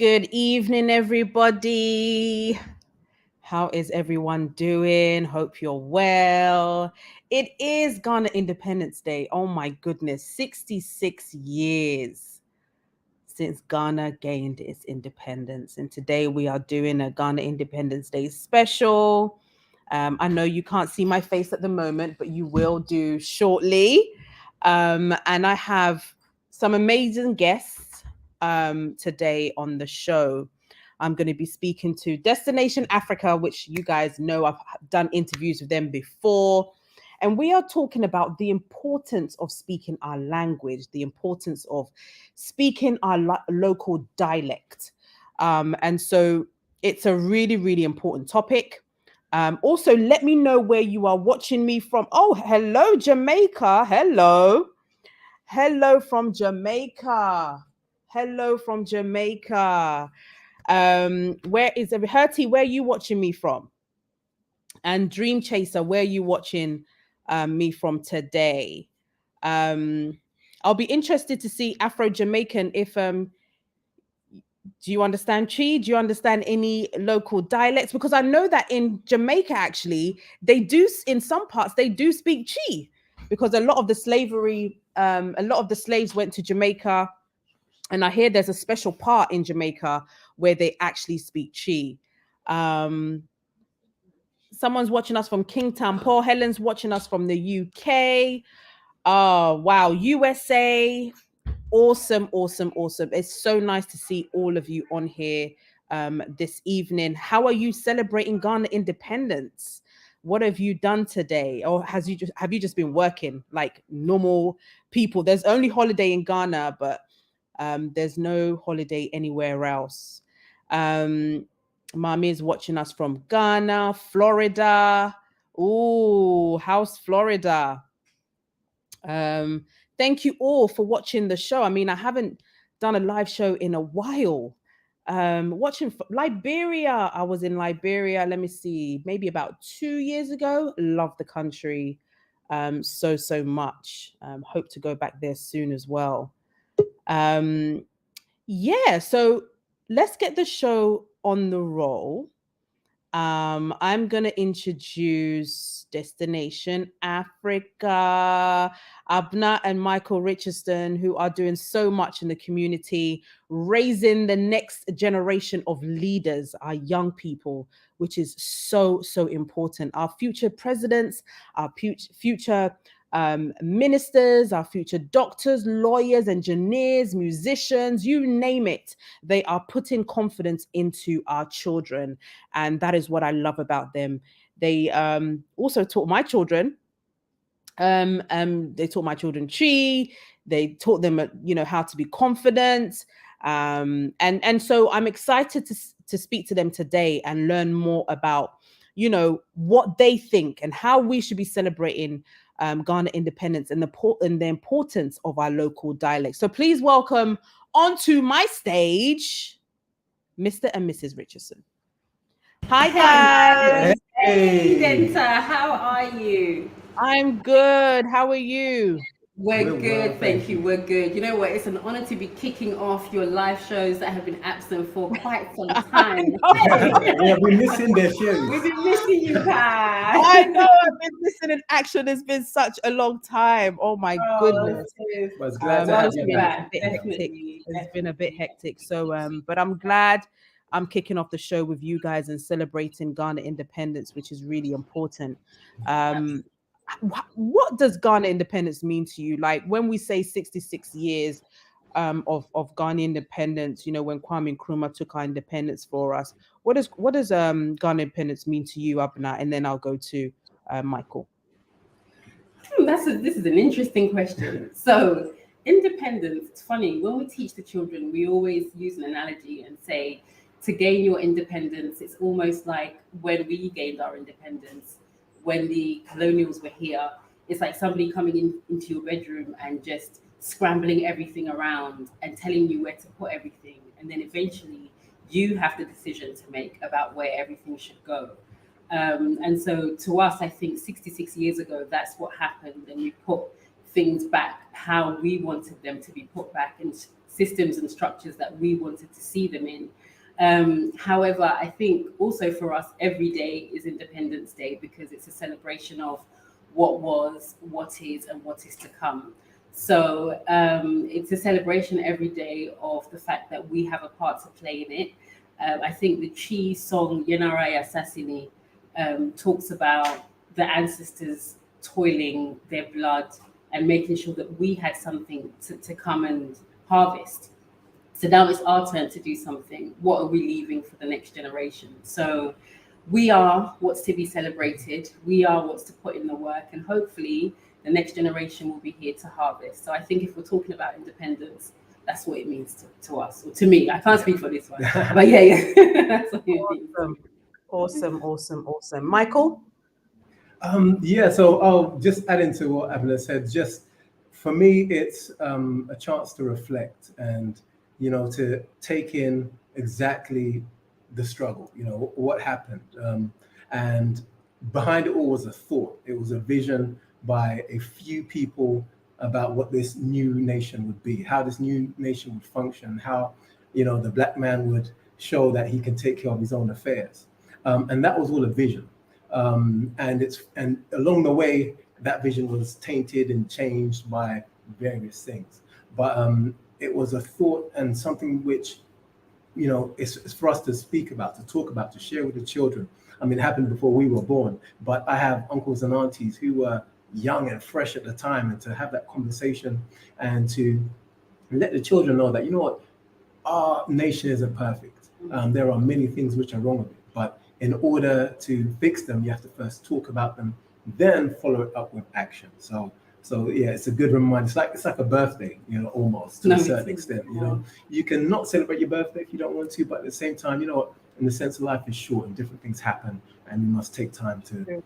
Good evening, everybody. How is everyone doing? Hope you're well. It is Ghana Independence Day. Oh my goodness, 66 years since Ghana gained its independence. And today we are doing a Ghana Independence Day special. I know you can't see my face at the moment, but you will do shortly. And I have some amazing guests today on the show. I'm going to be speaking to Destination Africa, which you guys know I've done interviews with them before. And we are talking about the importance of speaking our language, the importance of speaking our local dialect. And so it's a really, really important topic. Also, let me know where you are watching me from. Oh, hello, Jamaica. Hello. Hello from Jamaica. Hello from Jamaica. Where is Hertie? Where are you watching me from? And Dream Chaser, where are you watching me from today? I'll be interested to see Afro Jamaican if do you understand Chi? Do you understand any local dialects? Because I know that in Jamaica, actually, they do, in some parts, they do speak Chi, because a lot of the slaves went to Jamaica. And I hear there's a special part in Jamaica where they actually speak Chi. Someone's watching us from Kingstown. Paul Helen's watching us from the UK. Oh, wow. USA. Awesome. It's so nice to see all of you on here this evening. How are you celebrating Ghana independence? What have you done today? Or have you just been working like normal people? There's only holiday in Ghana, but there's no holiday anywhere else. Mommy is watching us from Ghana, Florida. Ooh, how's Florida? Thank you all for watching the show. I mean, I haven't done a live show in a while. Watching Liberia. I was in Liberia, let me see, maybe about 2 years ago. Love the country so much. Hope to go back there soon as well. Yeah, so let's get the show on the roll. I'm gonna introduce Destination Africa, Abna and Michael Richardson, who are doing so much in the community, raising the next generation of leaders, our young people, which is so important. Our future presidents, our future ministers, our future doctors, lawyers, engineers, musicians, you name it. They are putting confidence into our children. And that is what I love about them. They also taught my children. They taught my children Chi. They taught them, how to be confident. And so I'm excited to speak to them today and learn more about, what they think and how we should be celebrating Ghana independence and the importance of our local dialects. So please welcome onto my stage, Mr. and Mrs. Richardson. Hi guys. Hey Denta, how are you? I'm good. How are you? We're good, thank you. We're good. You know what? It's an honor to be kicking off your live shows that have been absent for quite some time. We have been missing the shows. We've been missing you, Pa. I know. I've been missing in action. It's been such a long time. Oh my goodness. Was glad to have you back. It's been a bit hectic. So, but I'm glad I'm kicking off the show with you guys and celebrating Ghana independence, which is really important. What does Ghana independence mean to you? Like when we say 66 years of Ghana independence, when Kwame Nkrumah took our independence for us, what does Ghana independence mean to you, Abna? And then I'll go to Michael. This is an interesting question. So independence, it's funny, when we teach the children, we always use an analogy and say, to gain your independence, it's almost like when we gained our independence, when the colonials were here, it's like somebody coming into your bedroom and just scrambling everything around and telling you where to put everything. And then eventually you have the decision to make about where everything should go. And so to us, I think 66 years ago, that's what happened. And we put things back how we wanted them to be put back. And systems and structures that we wanted to see them in. However, I think also for us, every day is Independence Day because it's a celebration of what was, what is, and what is to come. So it's a celebration every day of the fact that we have a part to play in it. I think the Chi song Yenarai Assassini talks about the ancestors toiling their blood and making sure that we had something to come and harvest. So now it's our turn to do something. What are we leaving for the next generation? So we are what's to be celebrated. We are what's to put in the work. And hopefully the next generation will be here to harvest. So I think if we're talking about independence, that's what it means to us, or to me. I can't speak for this one. But yeah. That's what it means. Awesome. Michael? Yeah, so I'll just add into what Abner said. Just for me, it's a chance to reflect and, to take in exactly the struggle, what happened. And behind it all was a thought. It was a vision by a few people about what this new nation would be, how this new nation would function, how, the black man would show that he can take care of his own affairs. And that was all a vision. And along the way, that vision was tainted and changed by various things. But it was a thought and something which, it's for us to speak about, to talk about, to share with the children. I mean, it happened before we were born, but I have uncles and aunties who were young and fresh at the time, and to have that conversation and to let the children know that, what, our nation isn't perfect. There are many things which are wrong with it, but in order to fix them, you have to first talk about them, then follow it up with action. So yeah, it's a good reminder. It's like a birthday, almost to a certain extent. You can not celebrate your birthday if you don't want to, but at the same time, in the sense of life is short and different things happen, and we must take time to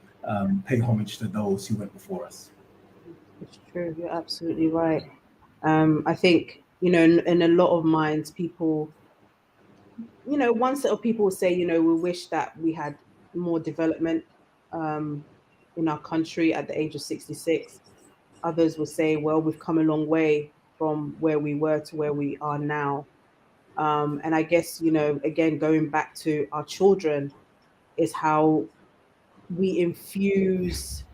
pay homage to those who went before us. It's true. You're absolutely right. I think, in a lot of minds, people, one set of people will say, we wish that we had more development in our country at the age of 66. Others will say, well, we've come a long way from where we were to where we are now. And I guess, again, going back to our children is how we infuse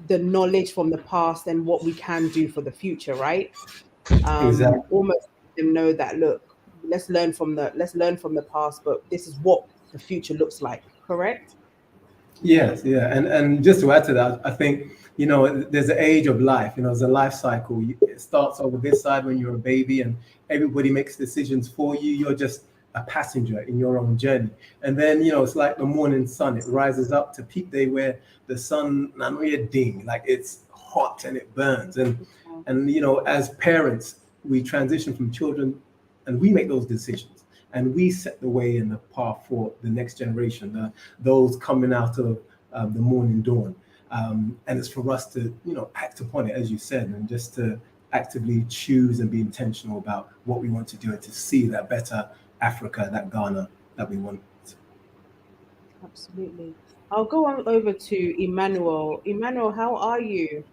the knowledge from the past and what we can do for the future, right? Exactly. Almost let them know that, look, let's learn from the past, but this is what the future looks like. Correct? Yes, yeah, and just to add to that, I think there's an age of life. There's a life cycle. It starts over this side when you're a baby, and everybody makes decisions for you. You're just a passenger in your own journey. And then it's like the morning sun. It rises up to peak day where the sun, ding, like it's hot and it burns. And as parents, we transition from children, and we make those decisions. And we set the way and the path for the next generation, those coming out of the morning dawn. And it's for us to, act upon it, as you said, and just to actively choose and be intentional about what we want to do and to see that better Africa, that Ghana that we want. Absolutely. I'll go on over to Emmanuel. Emmanuel, how are you?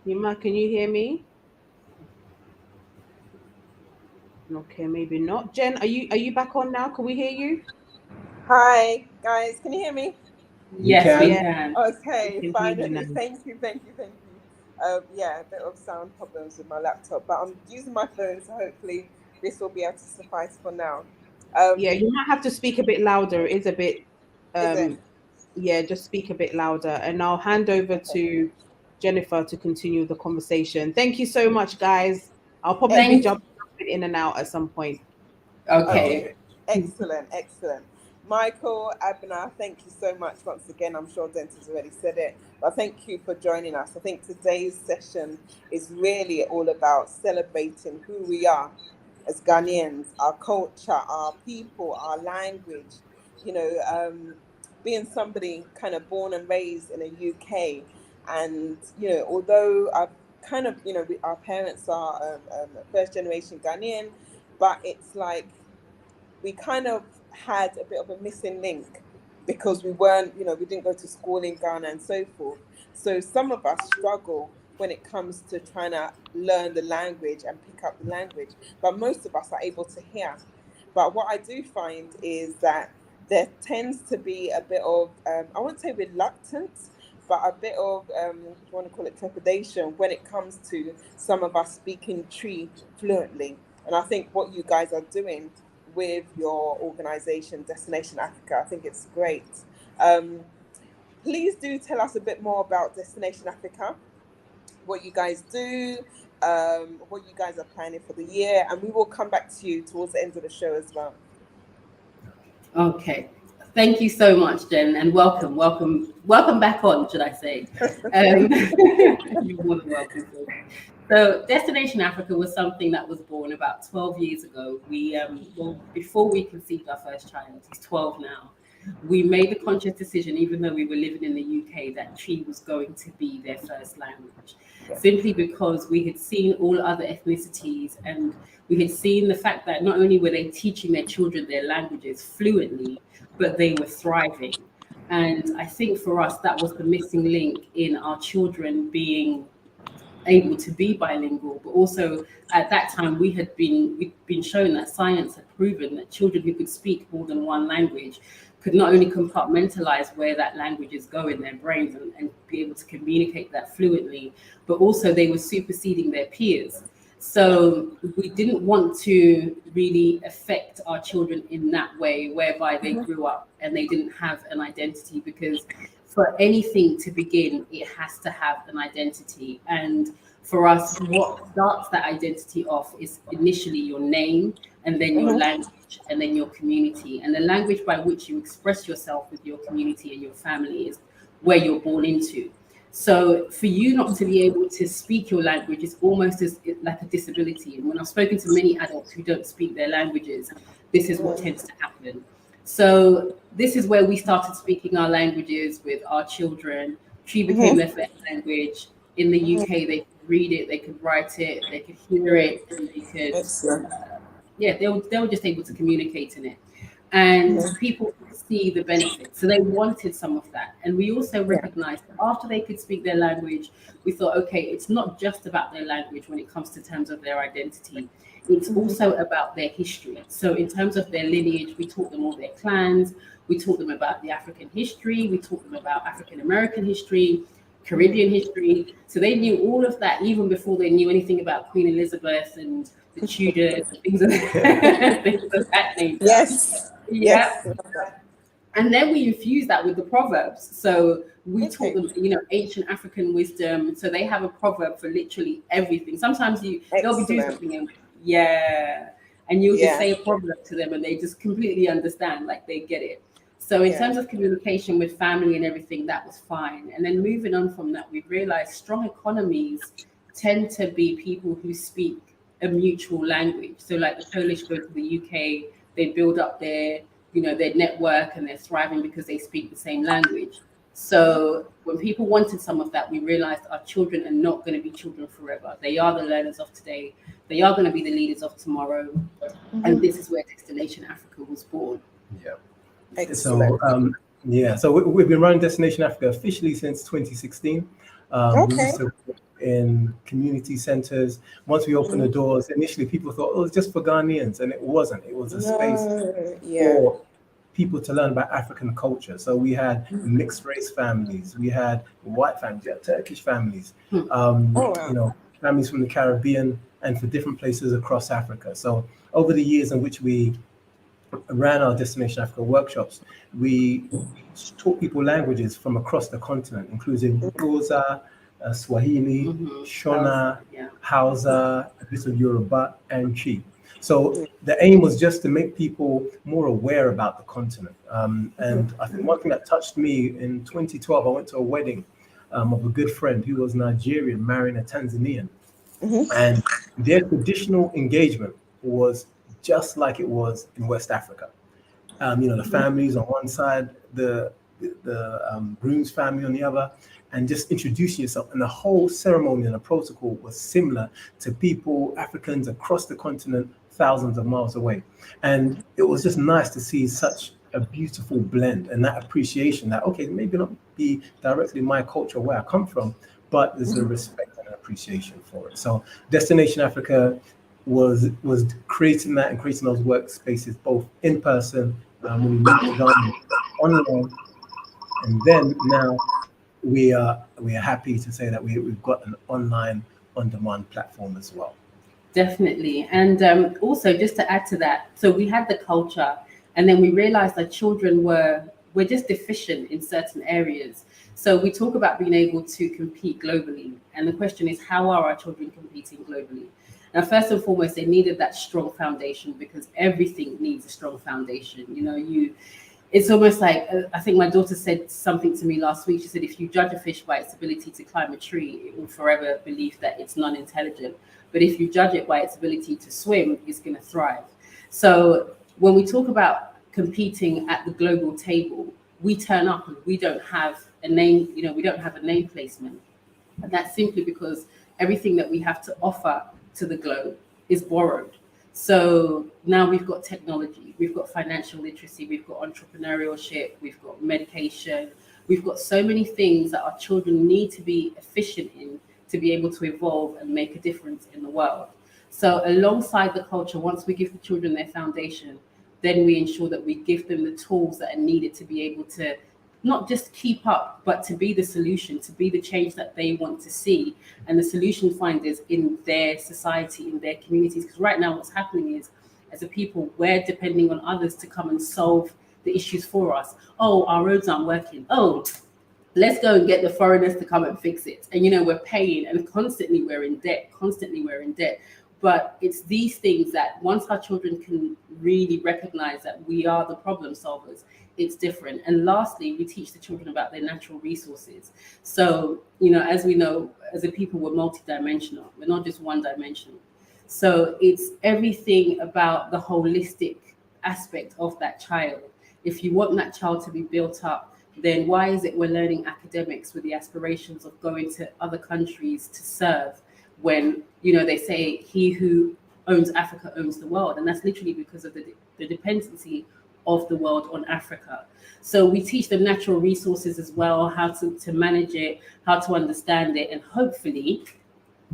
Emma, can you hear me? Okay, maybe not. Jen, are you back on now? Can we hear you? Hi, guys. Can you hear me? Yes, we Yeah. can. Okay, We can hear you finally. now. Thank you. Yeah, a bit of sound problems with my laptop, but I'm using my phone, so hopefully this will be able to suffice for now. Yeah, you might have to speak a bit louder. It is a bit, Is it? yeah, just speak a bit louder. And I'll hand over to Jennifer to continue the conversation. Thank you so much, guys. I'll probably be Thank. jumping in and out at some point. Okay. Okay. Excellent. Michael, Abner, thank you so much once again. I'm sure Denton's already said it, but thank you for joining us. I think today's session is really all about celebrating who we are as Ghanaians, our culture, our people, our language, being somebody kind of born and raised in the UK. And, although I've kind of, our parents are first generation Ghanaian, but it's like we kind of had a bit of a missing link because we weren't, we didn't go to school in Ghana and so forth. So some of us struggle when it comes to trying to learn the language and pick up the language. But most of us are able to hear. But what I do find is that there tends to be a bit of, I won't say reluctance, but a bit of, you want to call it trepidation when it comes to some of us speaking Tree fluently. And I think what you guys are doing with your organization, Destination Africa, I think it's great. Please do tell us a bit more about Destination Africa, what you guys do, what you guys are planning for the year, and we will come back to you towards the end of the show as well. Okay. Thank you so much, Jen, and welcome back on, should I say. You're more than welcome. So Destination Africa was something that was born about 12 years ago. We, before we conceived our first child, he's 12 now, we made the conscious decision, even though we were living in the UK, that Tree was going to be their first language. Simply because we had seen all other ethnicities, and we had seen the fact that not only were they teaching their children their languages fluently, but they were thriving. And I think for us, that was the missing link in our children being able to be bilingual. But also at that time, we'd been shown that science had proven that children who could speak more than one language could not only compartmentalize where that language is going in their brains and be able to communicate that fluently, but also they were superseding their peers. So we didn't want to really affect our children in that way, whereby they grew up and they didn't have an identity, because for anything to begin, it has to have an identity. And for us, what starts that identity off is initially your name, and then your language, and then your community. And the language by which you express yourself with your community and your family is where you're born into. So for you not to be able to speak your language is almost like a disability. And when I've spoken to many adults who don't speak their languages, this is what tends to happen. So this is where we started speaking our languages with our children. Tree became their first language. In the UK, they could read it, they could write it, they could hear it, and they could, they were just able to communicate in it. And people could see the benefits. So they wanted some of that. And we also recognized that after they could speak their language, we thought, okay, it's not just about their language when it comes to terms of their identity. It's also about their history. So in terms of their lineage, we taught them all their clans. We taught them about the African history. We taught them about African American history, Caribbean history. So they knew all of that even before they knew anything about Queen Elizabeth and the Tudors and things of that nature. Yes. Yeah. And then we infuse that with the proverbs. So we taught them, ancient African wisdom. So they have a proverb for literally everything. Sometimes they'll be doing something and you'll just say a proverb to them and they just completely understand, like they get it. So in terms of communication with family and everything, that was fine. And then moving on from that, we've realized strong economies tend to be people who speak a mutual language. So like the Polish go to the UK, they build up their network, and they're thriving because they speak the same language. So when people wanted some of that, we realized our children are not going to be children forever. They are the learners of today. They are going to be the leaders of tomorrow. And this is where Destination Africa was born. Yeah. Excellent. So we've been running Destination Africa officially since 2016. We used to work in community centers. Once we opened the doors, initially people thought, oh, it's just for Ghanaians, and it wasn't. It was a space for people to learn about African culture. So we had mixed race families, we had white families, we had Turkish families, families from the Caribbean, and for different places across Africa. So over the years in which we ran our Destination Africa workshops, we taught people languages from across the continent, including Xhosa, Swahili, Shona, Hausa, a bit of Yoruba, and Chi. So the aim was just to make people more aware about the continent. And I think one thing that touched me in 2012, I went to a wedding of a good friend who was Nigerian marrying a Tanzanian. And their traditional engagement was just like it was in West Africa. The families on one side, the groom's family on the other, and just introducing yourself. And the whole ceremony and the protocol was similar to people, Africans across the continent, thousands of miles away. And it was just nice to see such a beautiful blend and that appreciation that, okay, maybe not be directly my culture where I come from, but there's a respect and an appreciation for it. So Destination Africa was creating that and creating those workspaces both in person, when we moved to Ghana, online, and then now we are happy to say that we've got an online on-demand platform as well. Definitely. And also, just to add to that, so we had the culture, and then we realized that children were just deficient in certain areas. So we talk about being able to compete globally, and the question is, how are our children competing globally? Now, first and foremost, they needed that strong foundation, because everything needs a strong foundation. It's almost like, I think my daughter said something to me last week. She said, if you judge a fish by its ability to climb a tree, it will forever believe that it's non-intelligent. But if you judge it by its ability to swim, it's going to thrive. So when we talk about competing at the global table, we turn up and we don't have a name, we don't have a name placement. And that's simply because everything that we have to offer to the globe is borrowed. So now we've got technology, we've got financial literacy, we've got entrepreneurship, we've got medication, we've got so many things that our children need to be efficient in to be able to evolve and make a difference in the world. So alongside the culture, once we give the children their foundation, then we ensure that we give them the tools that are needed to be able to not just keep up, but to be the solution, to be the change that they want to see, and the solution finders in their society, in their communities. Because right now what's happening is, as a people, we're depending on others to come and solve the issues for us. Oh, our roads aren't working. Oh, let's go and get the foreigners to come and fix it. And we're paying, and constantly we're in debt. But it's these things that once our children can really recognize that we are the problem solvers, it's different. And lastly, we teach the children about their natural resources. So, as we know, as a people, we're multidimensional. We're not just one dimensional. So it's everything about the holistic aspect of that child. If you want that child to be built up, then why is it we're learning academics with the aspirations of going to other countries to serve, when they say he who owns Africa owns the world? And that's literally because of the dependency of the world on Africa. So we teach them natural resources as well, how to manage it, how to understand it, and hopefully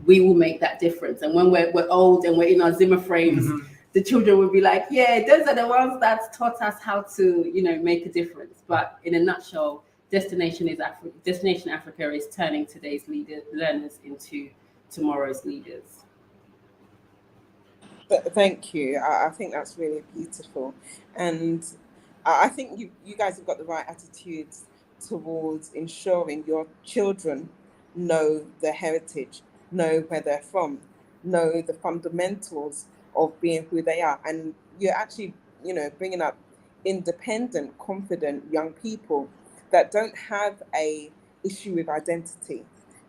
we will make that difference. And when we're old and we're in our Zimmer frames, the children will be like, yeah, those are the ones that taught us how to make a difference. But in a nutshell, Destination Africa is turning today's learners into tomorrow's leaders. Thank you. I think that's really beautiful, and I think you guys have got the right attitudes towards ensuring your children know their heritage, know where they're from, know the fundamentals of being who they are, and you're actually bringing up independent, confident young people that don't have a issue with identity.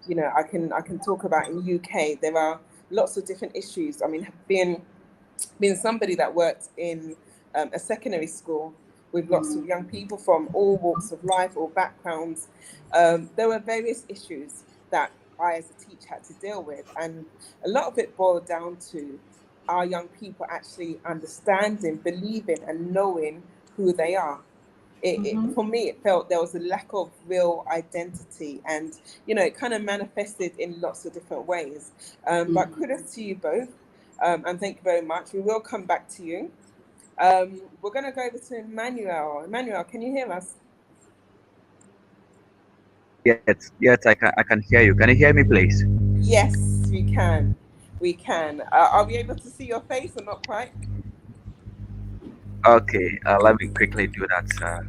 I can talk about in UK, there are lots of different issues. I mean, being somebody that worked in a secondary school with lots of young people from all walks of life, all backgrounds, there were various issues that I as a teacher had to deal with, and a lot of it boiled down to our young people actually understanding, believing and knowing who they are. For me, it felt there was a lack of real identity, and it kind of manifested in lots of different ways. But kudos to you both, and thank you very much. We will come back to you. We're going to go over to Emmanuel. Emmanuel, can you hear us? Yes, I can hear you. Can you hear me, please? Yes, we can. Are we able to see your face or not quite? Okay, let me quickly do that.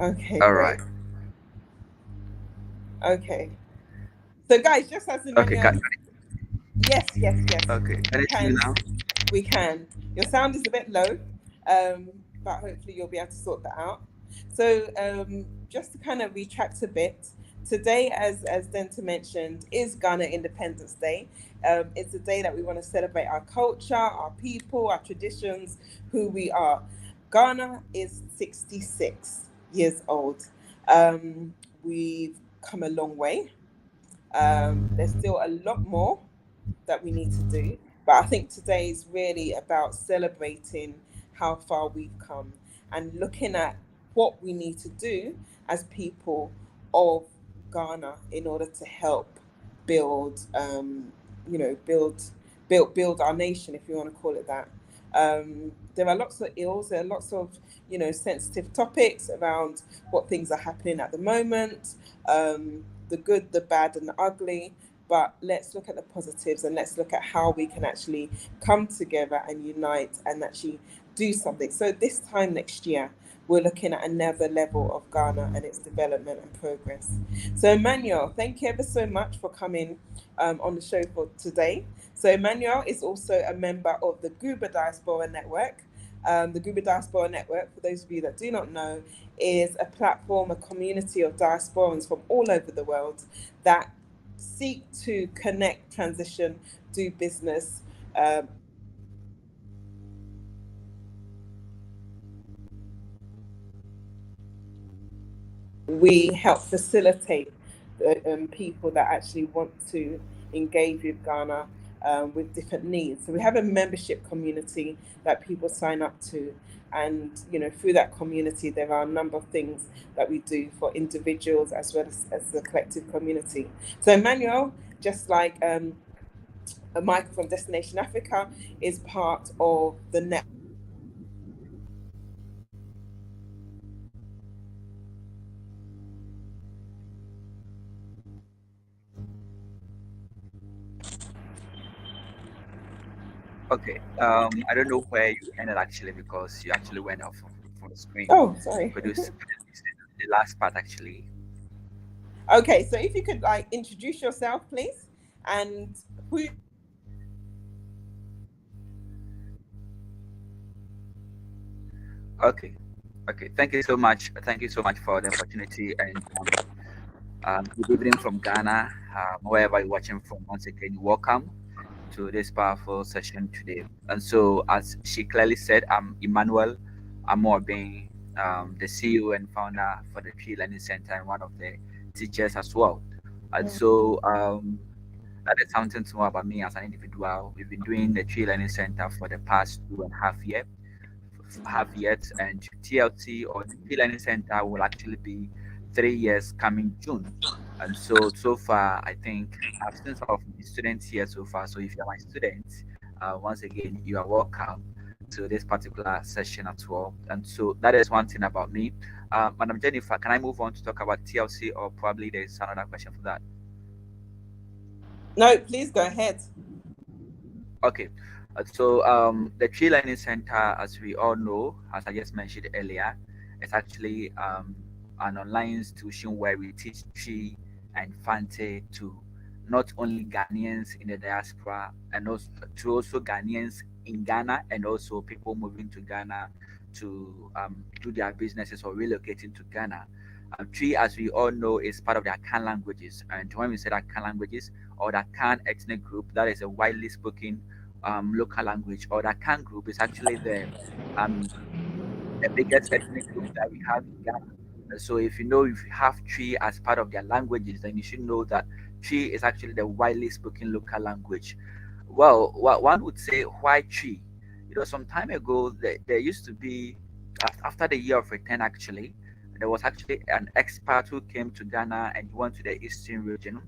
Okay, All great. right. Okay. So guys, just as an Okay, yes. okay. Can you see me now? We can. Your sound is a bit low, but hopefully you'll be able to sort that out. So just to kind of retract a bit, today, as Denta mentioned, is Ghana Independence Day. It's a day that we want to celebrate our culture, our people, our traditions, who we are. Ghana is 66 years old. We've come a long way. There's still a lot more that we need to do, but I think today is really about celebrating how far we've come and looking at what we need to do as people of Ghana in order to help build, build our nation, if you want to call it that. There are lots of ills. There are lots of sensitive topics around what things are happening at the moment, the good, the bad, and the ugly. But let's look at the positives and let's look at how we can actually come together and unite and actually do something. So this time next year, we're looking at another level of Ghana and its development and progress. So Emmanuel, thank you ever so much for coming on the show for today. So Emmanuel is also a member of the Guba Diaspora Network. The Guba Diaspora Network, for those of you that do not know, is a platform, a community of diasporans from all over the world that seek to connect, transition, do business. We help facilitate people that actually want to engage with Ghana with different needs. So we have a membership community that people sign up to. And through that community, there are a number of things that we do for individuals as well as the collective community. So Emmanuel, just like Michael from Destination Africa, is part of the network. Okay. I don't know where you ended actually because you actually went off from the screen. Oh, sorry. Could you say the last part actually? Okay, so if you could introduce yourself, please, and who. Okay. Okay. Thank you so much. Thank you so much for the opportunity and good evening from Ghana. Wherever you're watching from, once again, welcome to this powerful session today. And so, as she clearly said, I'm Emmanuel Amorbin, the CEO and founder for the Tree Learning Center and one of the teachers as well. And so, that is something to know about me as an individual. We've been doing the Tree Learning Center for the past 2.5 years, and TLC or the Tree Learning Center will actually be 3 years coming June. And so far, I think I've seen some of my students here so far. So if you're my students, once again, you are welcome to this particular session as well. And so that is one thing about me. Madam Jennifer, can I move on to talk about TLC, or probably there's another question for that? No, please go ahead. Okay. The Tree Learning Center, as we all know, as I just mentioned earlier, is actually an online institution where we teach Tree and Fante to not only Ghanaians in the diaspora and also Ghanaians in Ghana, and also people moving to Ghana to do their businesses or relocating to Ghana. Tree, as we all know, is part of the Akan languages. And when we say Akan languages or the Akan ethnic group, that is a widely spoken local language, or the Akan group is actually the biggest ethnic group that we have in Ghana. So if you have Tree as part of their languages, then you should know that Tree is actually the widely spoken local language. Well, what one would say, why Tree? Some time ago, there used to be, after the year of return, actually, there was actually an expert who came to Ghana and he went to the eastern region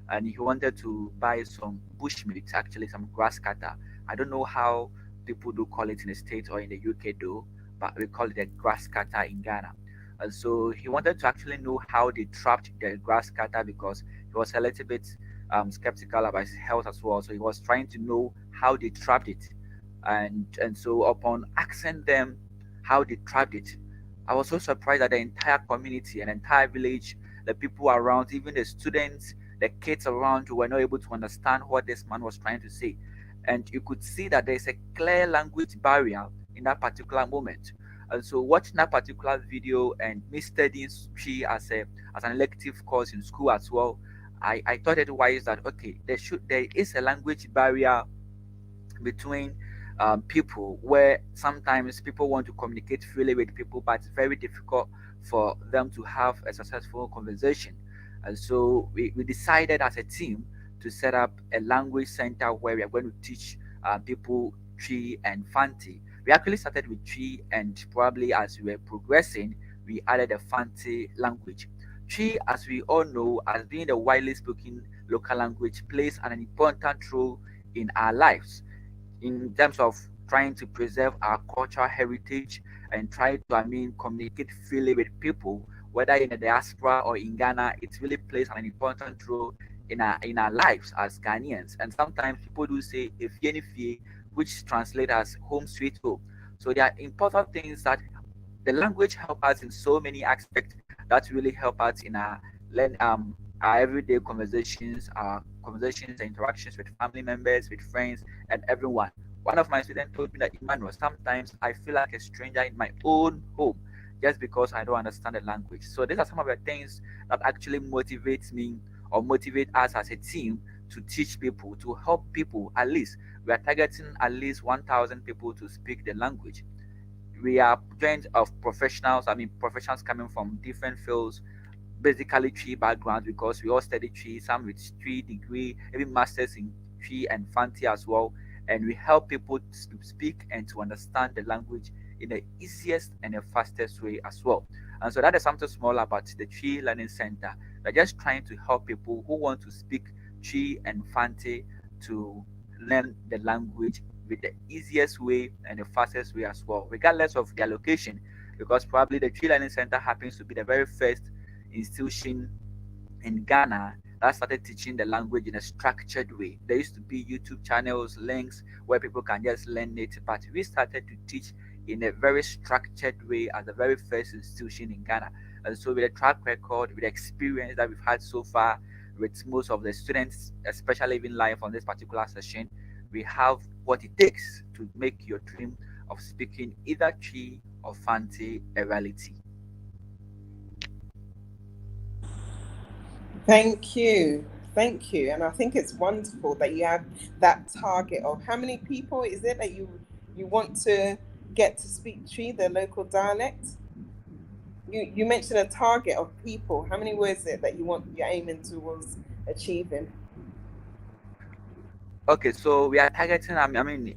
and he wanted to buy some bushmeat, actually some grass cutter. I don't know how people do call it in the States or in the UK though, but we call it a grass cutter in Ghana. And so he wanted to actually know how they trapped the grass cutter because he was a little bit skeptical about his health as well. So he was trying to know how they trapped it. And so upon asking them how they trapped it, I was so surprised that the entire community and entire village, the people around, even the students, the kids around were not able to understand what this man was trying to say. And you could see that there's a clear language barrier in that particular moment. And so watching that particular video and me studying Tree as an elective course in school as well, I thought it wise that okay, there is a language barrier between people where sometimes people want to communicate freely with people, but it's very difficult for them to have a successful conversation. And so we decided as a team to set up a language center where we are going to teach people Tree and Fanti. We actually started with Tree, and probably as we were progressing, we added a Fanti language. Tree, as we all know, as being the widely spoken local language plays an important role in our lives in terms of trying to preserve our cultural heritage and try to, communicate freely with people, whether in the diaspora or in Ghana. It really plays an important role in our lives as Ghanaians. And sometimes people do say "efie," which translates as home sweet home. So there are important things that the language help us in so many aspects that really help us in our everyday conversations, our conversations and interactions with family members, with friends, and everyone. One of my students told me that, Emmanuel, sometimes I feel like a stranger in my own home just because I don't understand the language. So these are some of the things that actually motivates me or motivate us as a team to teach people, to help people. At least we are targeting at least 1,000 people to speak the language. We are joint of professionals, professionals coming from different fields, basically tree backgrounds, because we all study tree, some with tree degree, even masters in tree and fancy as well. And we help people to speak and to understand the language in the easiest and the fastest way as well. And so that is something small about the Tree Learning Center. We're just trying to help people who want to speak tree and fancy to learn the language with the easiest way and the fastest way as well, regardless of their location. Because probably the Tree Learning Center happens to be the very first institution in Ghana that started teaching the language in a structured way. There used to be YouTube channels, links where people can just learn it, but we started to teach in a very structured way as the very first institution in Ghana. And so, with the track record, with the experience that we've had so far with most of the students, especially even live on this particular session, we have what it takes to make your dream of speaking either Chi or Fanti a reality. Thank you. Thank you. And I think it's wonderful that you have that target of how many people is it that you want to get to speak Tree, the local dialect? You mentioned a target of people. How many was it that you're aiming towards achieving? Okay, so we are targeting,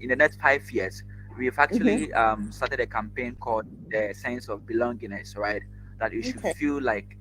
in the next 5 years, we've actually Mm-hmm. started a campaign called the Sense of Belongingness, right? That you should Okay. feel like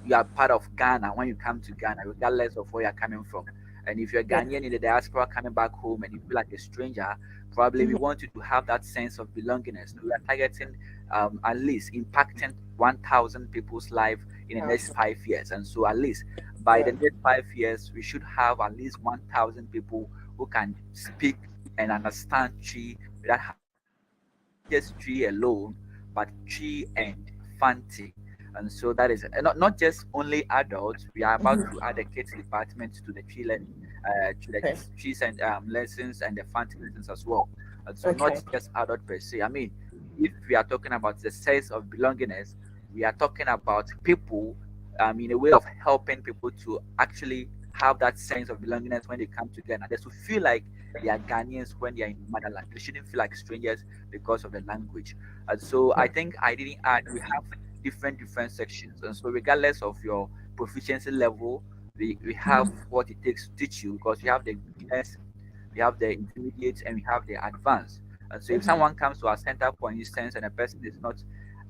you are part of Ghana when you come to Ghana, regardless of where you're coming from. And if you're Yeah. Ghanaian in the diaspora coming back home and you feel like a stranger, probably we Mm-hmm. want you to have that sense of belongingness. So we are targeting at least impacting 1,000 people's life in the next Awesome. 5 years. And so at least by the Excellent. next 5 years, we should have at least 1,000 people who can speak and understand Chi without having to speak not just Chi alone, but Chi and Fanti. And so that is not just only adults. We are about to Mm-hmm. add a kids department to the tree learning, to the Okay. trees and lessons and the fancy lessons as well. And so not Okay. just adult per se. If we are talking about the sense of belongingness, we are talking about people, in a way of helping people to actually have that sense of belongingness when they come together. They should feel like they are Ghanaians when they are in the motherland. They shouldn't feel like strangers because of the language. And so I think I didn't add. We have different sections, and so regardless of your proficiency level, we have what it takes to teach you, because we have the beginners, we have the intermediate, and we have the advanced. And so if Mm-hmm. someone comes to our center, for instance, and a person is not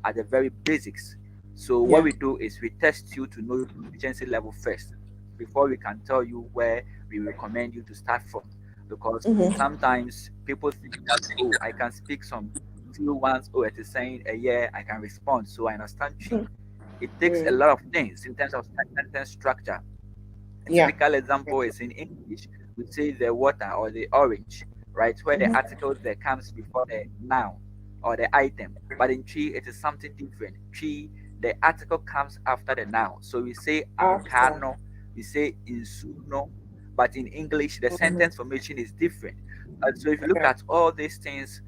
at the very basics, so what Yeah. we do is we test you to know your proficiency level first before we can tell you where we recommend you to start from. Because Mm-hmm. sometimes people think that, oh, I can speak some few ones, oh, it is saying a year, I can respond, so I understand tree. It takes a Mm. lot of things in terms of sentence structure. A Yeah. typical example is in English, we say the water or the orange, right? Where the Mm-hmm. article that comes before the noun or the item. But in tree, it is something different. Tree, the article comes after the noun. So we say After. ankano, we say insuno, but in English, the Mm-hmm. sentence formation is different. And so if you look Okay. at all these things,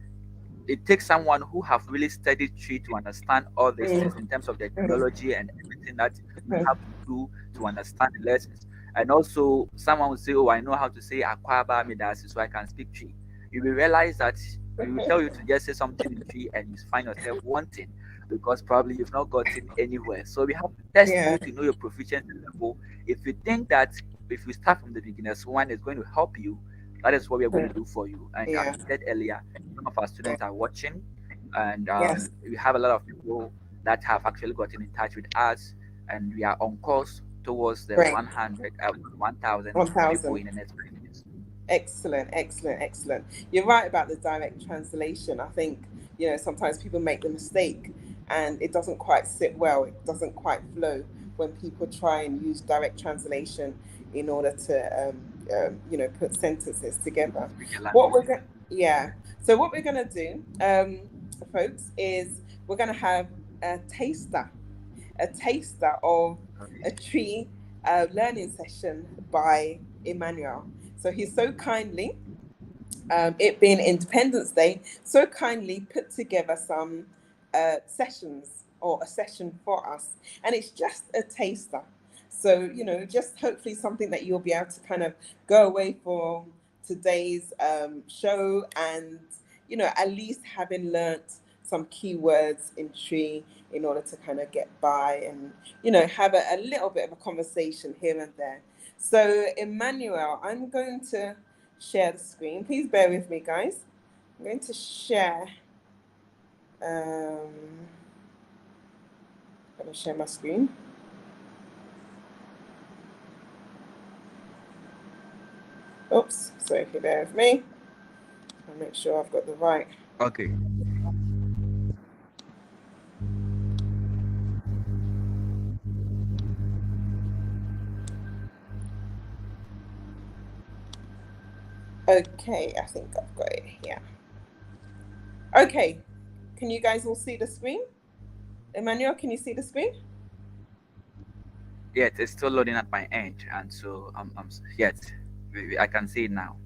it takes someone who have really studied tree to understand all these things in Mm. terms of the Mm. terminology and everything that you Okay. have to do to understand the lessons. And also, someone will say, "Oh, I know how to say akwaba midasi, so I can speak tree." You will realize that we will tell you to just say something in tree, and you find yourself wanting because probably you've not gotten anywhere. So we have to test Yeah. you to know your proficiency level. If you think that if you start from the beginners one is going to help you, that is what we are going to do for you. And as Yeah. I said earlier, some of our Yeah. students are watching, and Yes. we have a lot of people that have actually gotten in touch with us, and we are on course towards the Great. 100, 1,000 people 1,000. in the next 5 years. Excellent, excellent, excellent. You're right about the direct translation. I think, sometimes people make the mistake and it doesn't quite sit well. It doesn't quite flow when people try and use direct translation in order to, put sentences together. Speak a What language. we're going, yeah. So what we're going to do, folks, is we're going to have a taster, a taster of a Okay. tree learning session by Emmanuel. So he's so kindly, it being Independence Day, so kindly put together some sessions or a session for us. And it's just a taster. So, just hopefully something that you'll be able to kind of go away for today's show and, at least having learnt some keywords in tree in order to kind of get by and, have a little bit of a conversation here and there. So, Emmanuel, I'm going to share the screen. Please bear with me, guys. I'm going to share. I'm going to share my screen. Oops, so if you bear with me, I'll make sure I've got the right. Okay. Okay, I think I've got it here. Okay, can you guys all see the screen? Emmanuel, can you see the screen? Yes, it's still loading at my end, and so yes, I can see it now.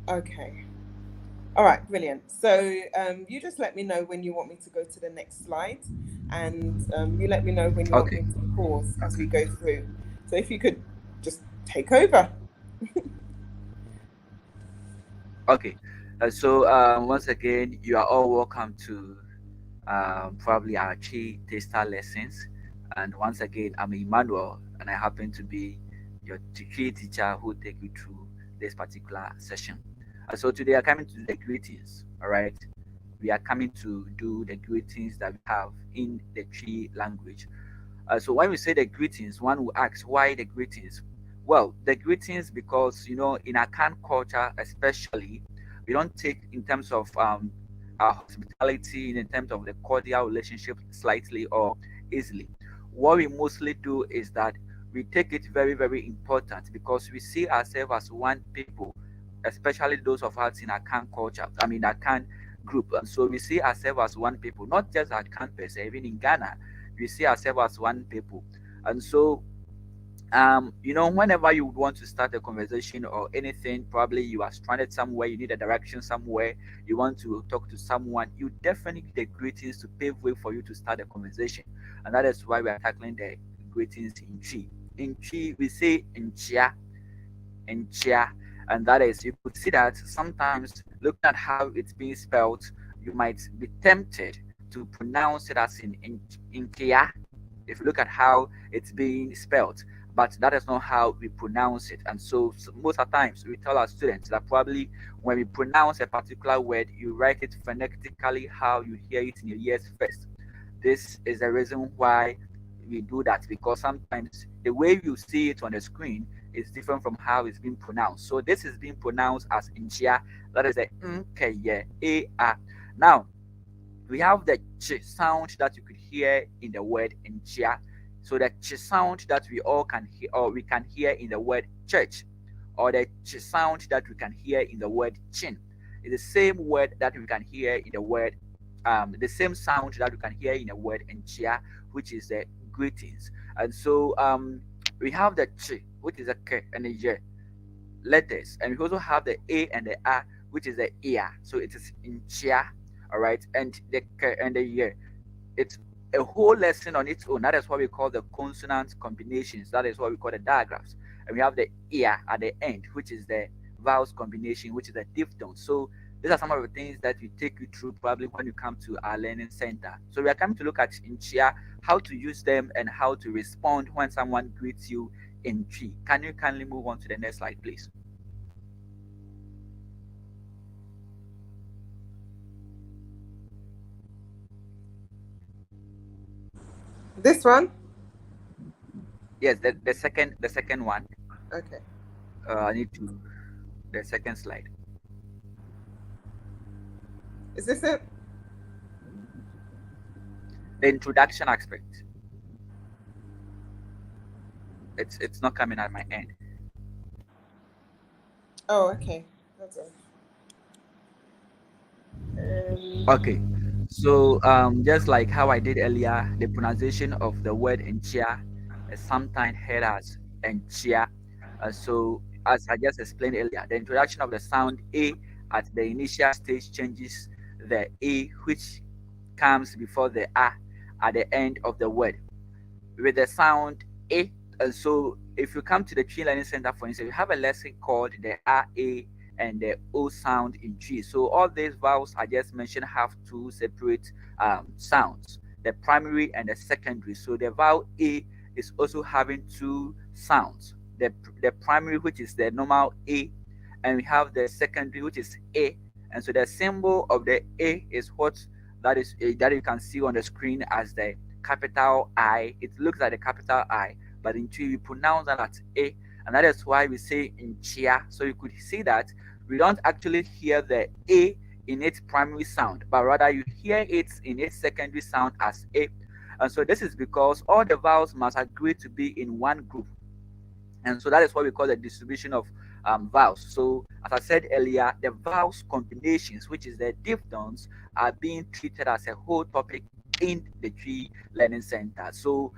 Okay. All right, brilliant. So you just let me know when you want me to go to the next slide, and you let me know when you want me Okay. to pause as we go through. So if you could just take over. Okay. So once again, you are all welcome to probably our Chi taster lessons. And once again, I'm Emmanuel, and I happen to be your Chi teacher who will take you through this particular session. So today, I'm coming to do the greetings. All right, we are coming to do the greetings that we have in the Chi language. So when we say the greetings, one will ask why the greetings. Well, the greetings because in Akan culture, especially, we don't take in terms of our hospitality in terms of the cordial relationship slightly or easily. What we mostly do is that we take it very very important because we see ourselves as one people, especially those of us in Akan culture. I mean Akan group, and so we see ourselves as one people, not just at campus, even in Ghana we see ourselves as one people. And so whenever you would want to start a conversation or anything, probably you are stranded somewhere, you need a direction somewhere, you want to talk to someone, you definitely need the greetings to pave way for you to start a conversation. And that is why we are tackling the greetings in Chi. In Chi we say Nchia, Nchia, and that is, you could see that sometimes looking at how it's being spelled, you might be tempted to pronounce it as in Kia if you look at how it's being spelled, but that is not how we pronounce it. And so, most of the times we tell our students that probably when we pronounce a particular word, you write it phonetically how you hear it in your ears first. This is the reason why we do that, because sometimes the way you see it on the screen is different from how it's being pronounced. So this is being pronounced as inchia, that is the nkeye a a. Now we have the ch sound that you could hear in the word inchia. So the ch sound that we all can hear, or we can hear in the word church, or the ch sound that we can hear in the word chin, is the same word that we can hear in the word, the same sound that we can hear in the word inchia, which is the greetings. And so we have the ch, which is a k and a y letters, and we also have the a and the a, which is the ear. So it is inchia, all right, and the k and the y, it's a whole lesson on its own. That is what we call the consonant combinations. That is what we call the diagrams. And we have the ear at the end, which is the vowels combination, which is the diphthong. So these are some of the things that we take you through probably when you come to our learning center. So we are coming to look at in Chia, how to use them and how to respond when someone greets you in Chi. Can you kindly move on to the next slide, please? This one? Yes, the second one. Okay. I need to the second slide. Is this it? The introduction aspect. It's not coming at my end. Oh, okay. That's all. Okay. So just like how I did earlier, the pronunciation of the word enchia is sometimes heard as enchia. So as I just explained earlier, the introduction of the sound a at the initial stage changes the a which comes before the a at the end of the word with the sound A. And so if you come to the Tree Learning Center, for instance, we have a lesson called the A and the O sound in tree. So all these vowels I just mentioned have two separate sounds, the primary and the secondary. So the vowel A is also having two sounds. The primary, which is the normal A, and we have the secondary, which is A. And so the symbol of the A is what that you can see on the screen as the capital I. It looks like a capital I, but in Twi we pronounce that as A, and that is why we say in Chia. So you could see that we don't actually hear the A in its primary sound, but rather you hear it in its secondary sound as A. And so this is because all the vowels must agree to be in one group, and so that is what we call the distribution of vowels. So as I said earlier, the vowels combinations, which is the diphthongs, are being treated as a whole topic in the Tree Learning Center. So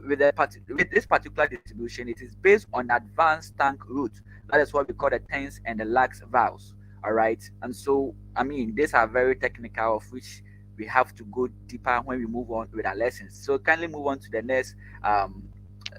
with this particular distribution, it is based on advanced tongue roots. That is what we call the tense and the lax vowels. All right, and so I mean these are very technical, of which we have to go deeper when we move on with our lessons. So kindly move on to the next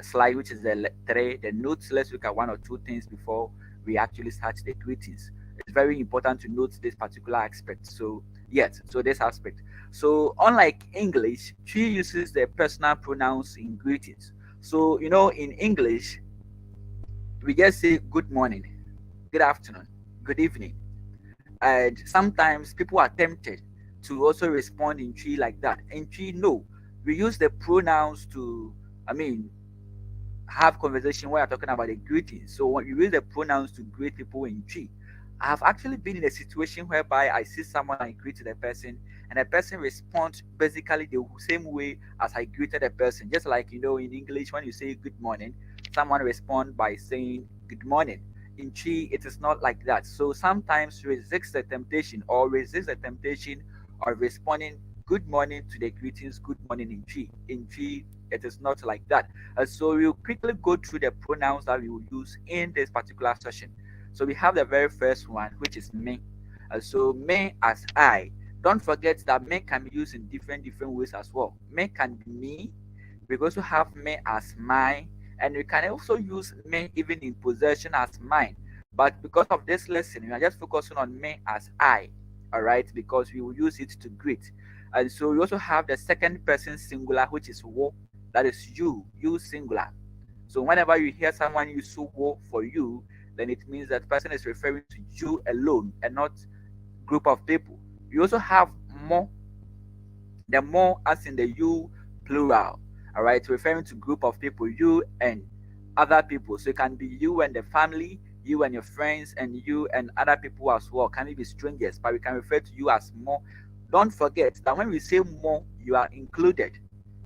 slide, which is three, the notes. Let's look at one or two things before we actually start the greetings. It's very important to note this particular aspect. So, yes, so this aspect. So, unlike English, she uses the personal pronouns in greetings. So, in English, we just say good morning, good afternoon, good evening. And sometimes people are tempted to also respond in tree like that. In tree, no. We use the pronouns to, I mean, have conversation where you're talking about the greetings. So when you use the pronouns to greet people in tree, I have actually been in a situation whereby I see someone, I greet the person, and the person responds basically the same way as I greeted the person. Just like in English, when you say good morning, someone respond by saying good morning. In tree, it is not like that. So sometimes resist the temptation of responding good morning to the greetings, good morning in tree. In tree, it is not like that. So we'll quickly go through the pronouns that we will use in this particular session. So we have the very first one, which is me. So me as I. Don't forget that me can be used in different ways as well. Me can be me. We also have me as mine, and we can also use me even in possession as mine. But because of this lesson, we are just focusing on me as I. All right, because we will use it to greet. And so we also have the second person singular, which is wo. That is you singular. So whenever you hear someone use wo for you, then it means that person is referring to you alone and not group of people. You also have more, the more as in the you plural. All right, referring to group of people, you and other people. So it can be you and the family, you and your friends, and you and other people as well. Can it be strangers? But we can refer to you as more. Don't forget that when we say more, you are included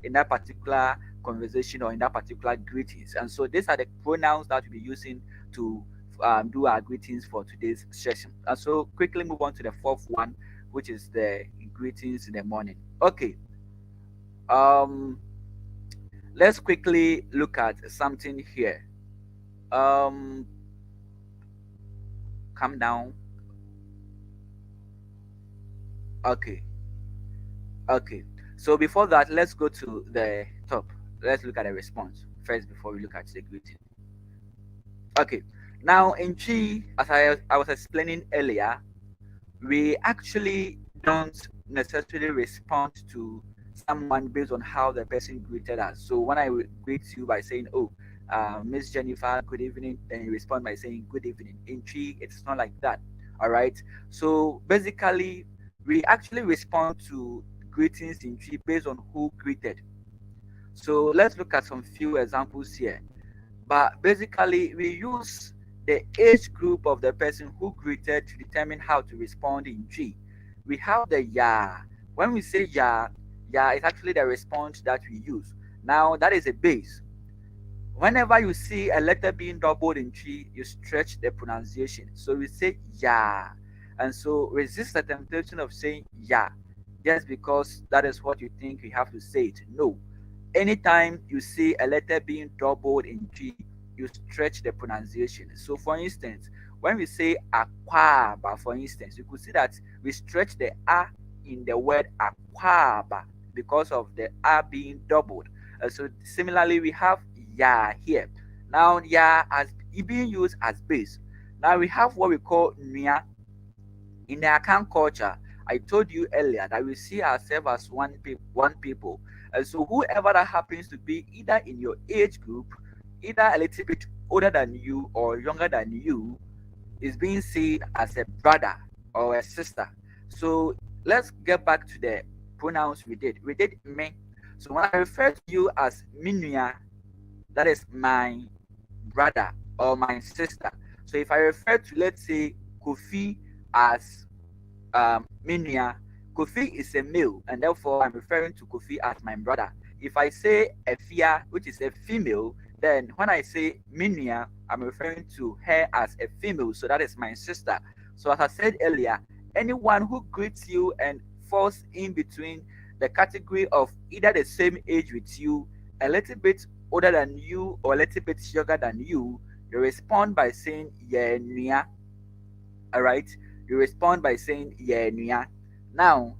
in that particular conversation or in that particular greetings. And so these are the pronouns that we'll be using to do our greetings for today's session. And so quickly move on to the fourth one, which is the greetings in the morning. Okay. Um, let's quickly look at something here. Um, Calm down. Okay. Okay. So before that, let's go to the top. Let's look at the response first before we look at the greeting. Okay. Now in Chi, as I was explaining earlier, we actually don't necessarily respond to someone based on how the person greeted us. So when I greet you by saying, "Oh, Miss Jennifer, good evening," then you respond by saying, "Good evening." In Chi, it's not like that. All right. So basically, we actually respond to greetings in Chi based on who greeted. So let's look at some few examples here. But basically, we use the age group of the person who greeted to determine how to respond in tree. We have the ya. When we say ya, ya is actually the response that we use. Now, that is a base. Whenever you see a letter being doubled in tree, you stretch the pronunciation. So we say ya. And so resist the temptation of saying ya just because that is what you think you have to say it. No. Anytime you see a letter being doubled in tree, you stretch the pronunciation. So for instance, when we say aquaba, for instance, you could see that we stretch the a in the word aquaba because of the a being doubled. So similarly, we have ya here. Now ya as being used as base. Now we have what we call nia in the Akan culture. I told you earlier that we see ourselves as one people. And so whoever that happens to be either in your age group, either a little bit older than you or younger than you, is being seen as a brother or a sister. So let's get back to the pronouns we did. We did me. So when I refer to you as minya, that is my brother or my sister. So if I refer to, let's say, Kofi as Minia, Kofi is a male, and therefore I'm referring to Kofi as my brother. If I say Efia, which is a female, then when I say Minia, I'm referring to her as a female, so that is my sister. So as I said earlier, anyone who greets you and falls in between the category of either the same age with you, a little bit older than you, or a little bit younger than you respond by saying yeah, all right, you respond by saying yeah nuya. Now,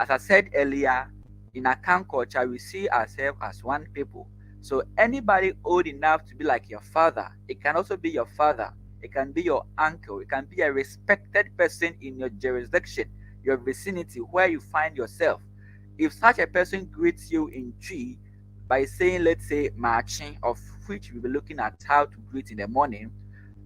as I said earlier, in Akan culture we see ourselves as one people. So anybody old enough to be like your father, it can also be your father, it can be your uncle, it can be a respected person in your jurisdiction, your vicinity where you find yourself. If such a person greets you in tree by saying, let's say marching, of which we'll be looking at how to greet in the morning,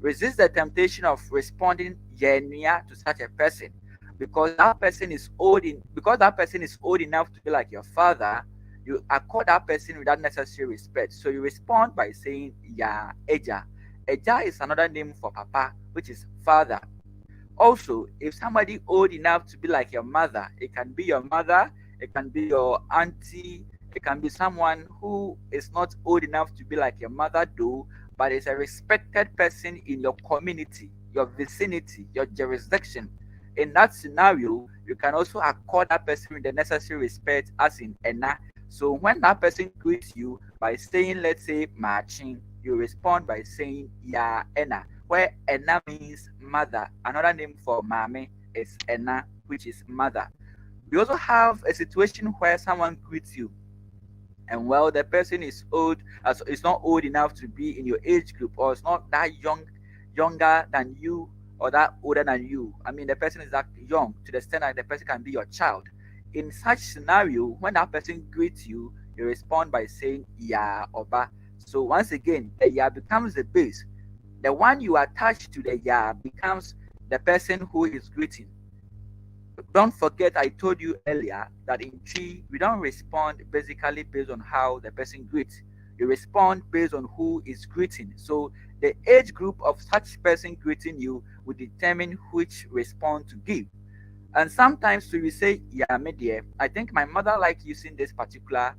resist the temptation of responding genuine to such a person, because that person is old enough to be like your father. You accord that person with that necessary respect, so you respond by saying ya eja. Eja is another name for papa, which is father. Also, if somebody old enough to be like your mother, it can be your mother, it can be your auntie, it can be someone who is not old enough to be like your mother, though, but is a respected person in your community, your vicinity, your jurisdiction. In that scenario, you can also accord that person with the necessary respect, as in Ena. So when that person greets you by saying, let's say, Machin, you respond by saying Ya Ena, where Ena means mother. Another name for Mame is Ena, which is mother. We also have a situation where someone greets you, and well, the person is old, as it's not old enough to be in your age group, or it's not that younger than you, or that older than you. I mean, the person is that young to the extent that the person can be your child. In such scenario, when that person greets you, you respond by saying ya oba. So once again, the ya becomes the base. The one you attach to the ya becomes the person who is greeting. Don't forget, I told you earlier that in tree we don't respond basically based on how the person greets. You respond based on who is greeting. So the age group of such person greeting you will determine which response to give. And sometimes we will say yeah media. I think my mother liked using this particular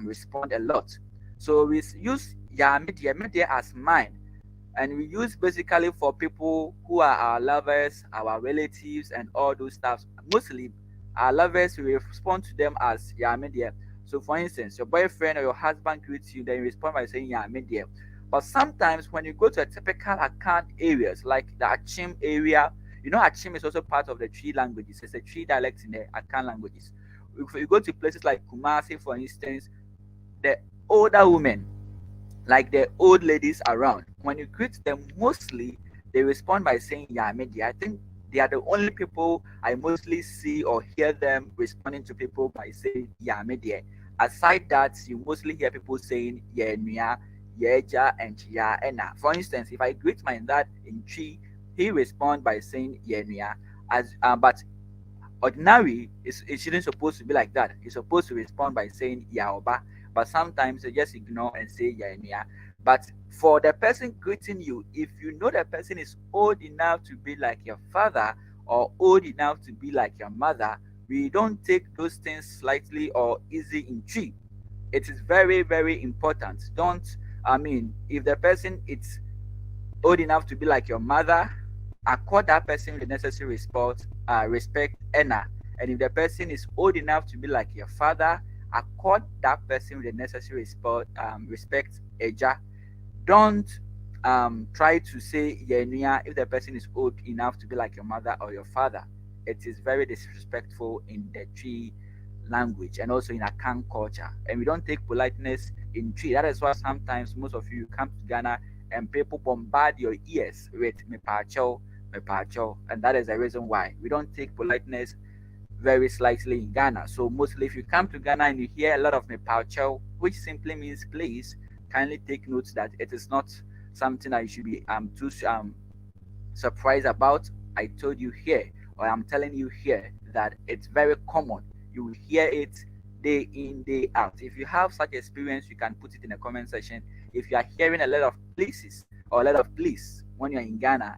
respond a lot. So we use yeah media as mine, and we use basically for people who are our lovers, our relatives, and all those stuff. Mostly, our lovers, we respond to them as "yeah, me dear." So, for instance, your boyfriend or your husband greets you, then you respond by saying "yeah, me dear." But sometimes, when you go to a typical account areas like the Achim area, you know, Achim is also part of the tree languages. It's a tree dialect in the account languages. If you go to places like Kumasi, for instance, the older women, like the old ladies around, when you greet them, mostly they respond by saying "yeah, media." I think they are the only people I mostly see or hear them responding to people by saying "yeah, media." Aside that, you mostly hear people saying "yeah, nia," "yeah, ja," and "yeah, ena." For instance, if I greet my dad in tree, he respond by saying "yeah, nia." But ordinary, it shouldn't supposed to be like that. It's supposed to respond by saying "yeah, oba." but sometimes you just ignore and say yeah. But for the person greeting you, if you know the person is old enough to be like your father or old enough to be like your mother, we don't take those things slightly or easy in tree. It is very, very important. Don't, I mean, if the person is old enough to be like your mother, accord that person the necessary respect, Anna. And if the person is old enough to be like your father, accord that person the necessary respect, Eja. Don't try to say Yenuya if the person is old enough to be like your mother or your father. It is very disrespectful in the tree language and also in Akan culture. And we don't take politeness in tree. That is why sometimes most of you come to Ghana and people bombard your ears with me pacho, and that is the reason why we don't take politeness very slightly in Ghana. So mostly if you come to Ghana and you hear a lot of Nepalcho, which simply means please, kindly take note that it is not something that you should be too surprised about. I told you here, or I'm telling you here, that it's very common. You will hear it day in, day out. If you have such experience, you can put it in the comment section. If you are hearing a lot of places or a lot of please when you're in Ghana,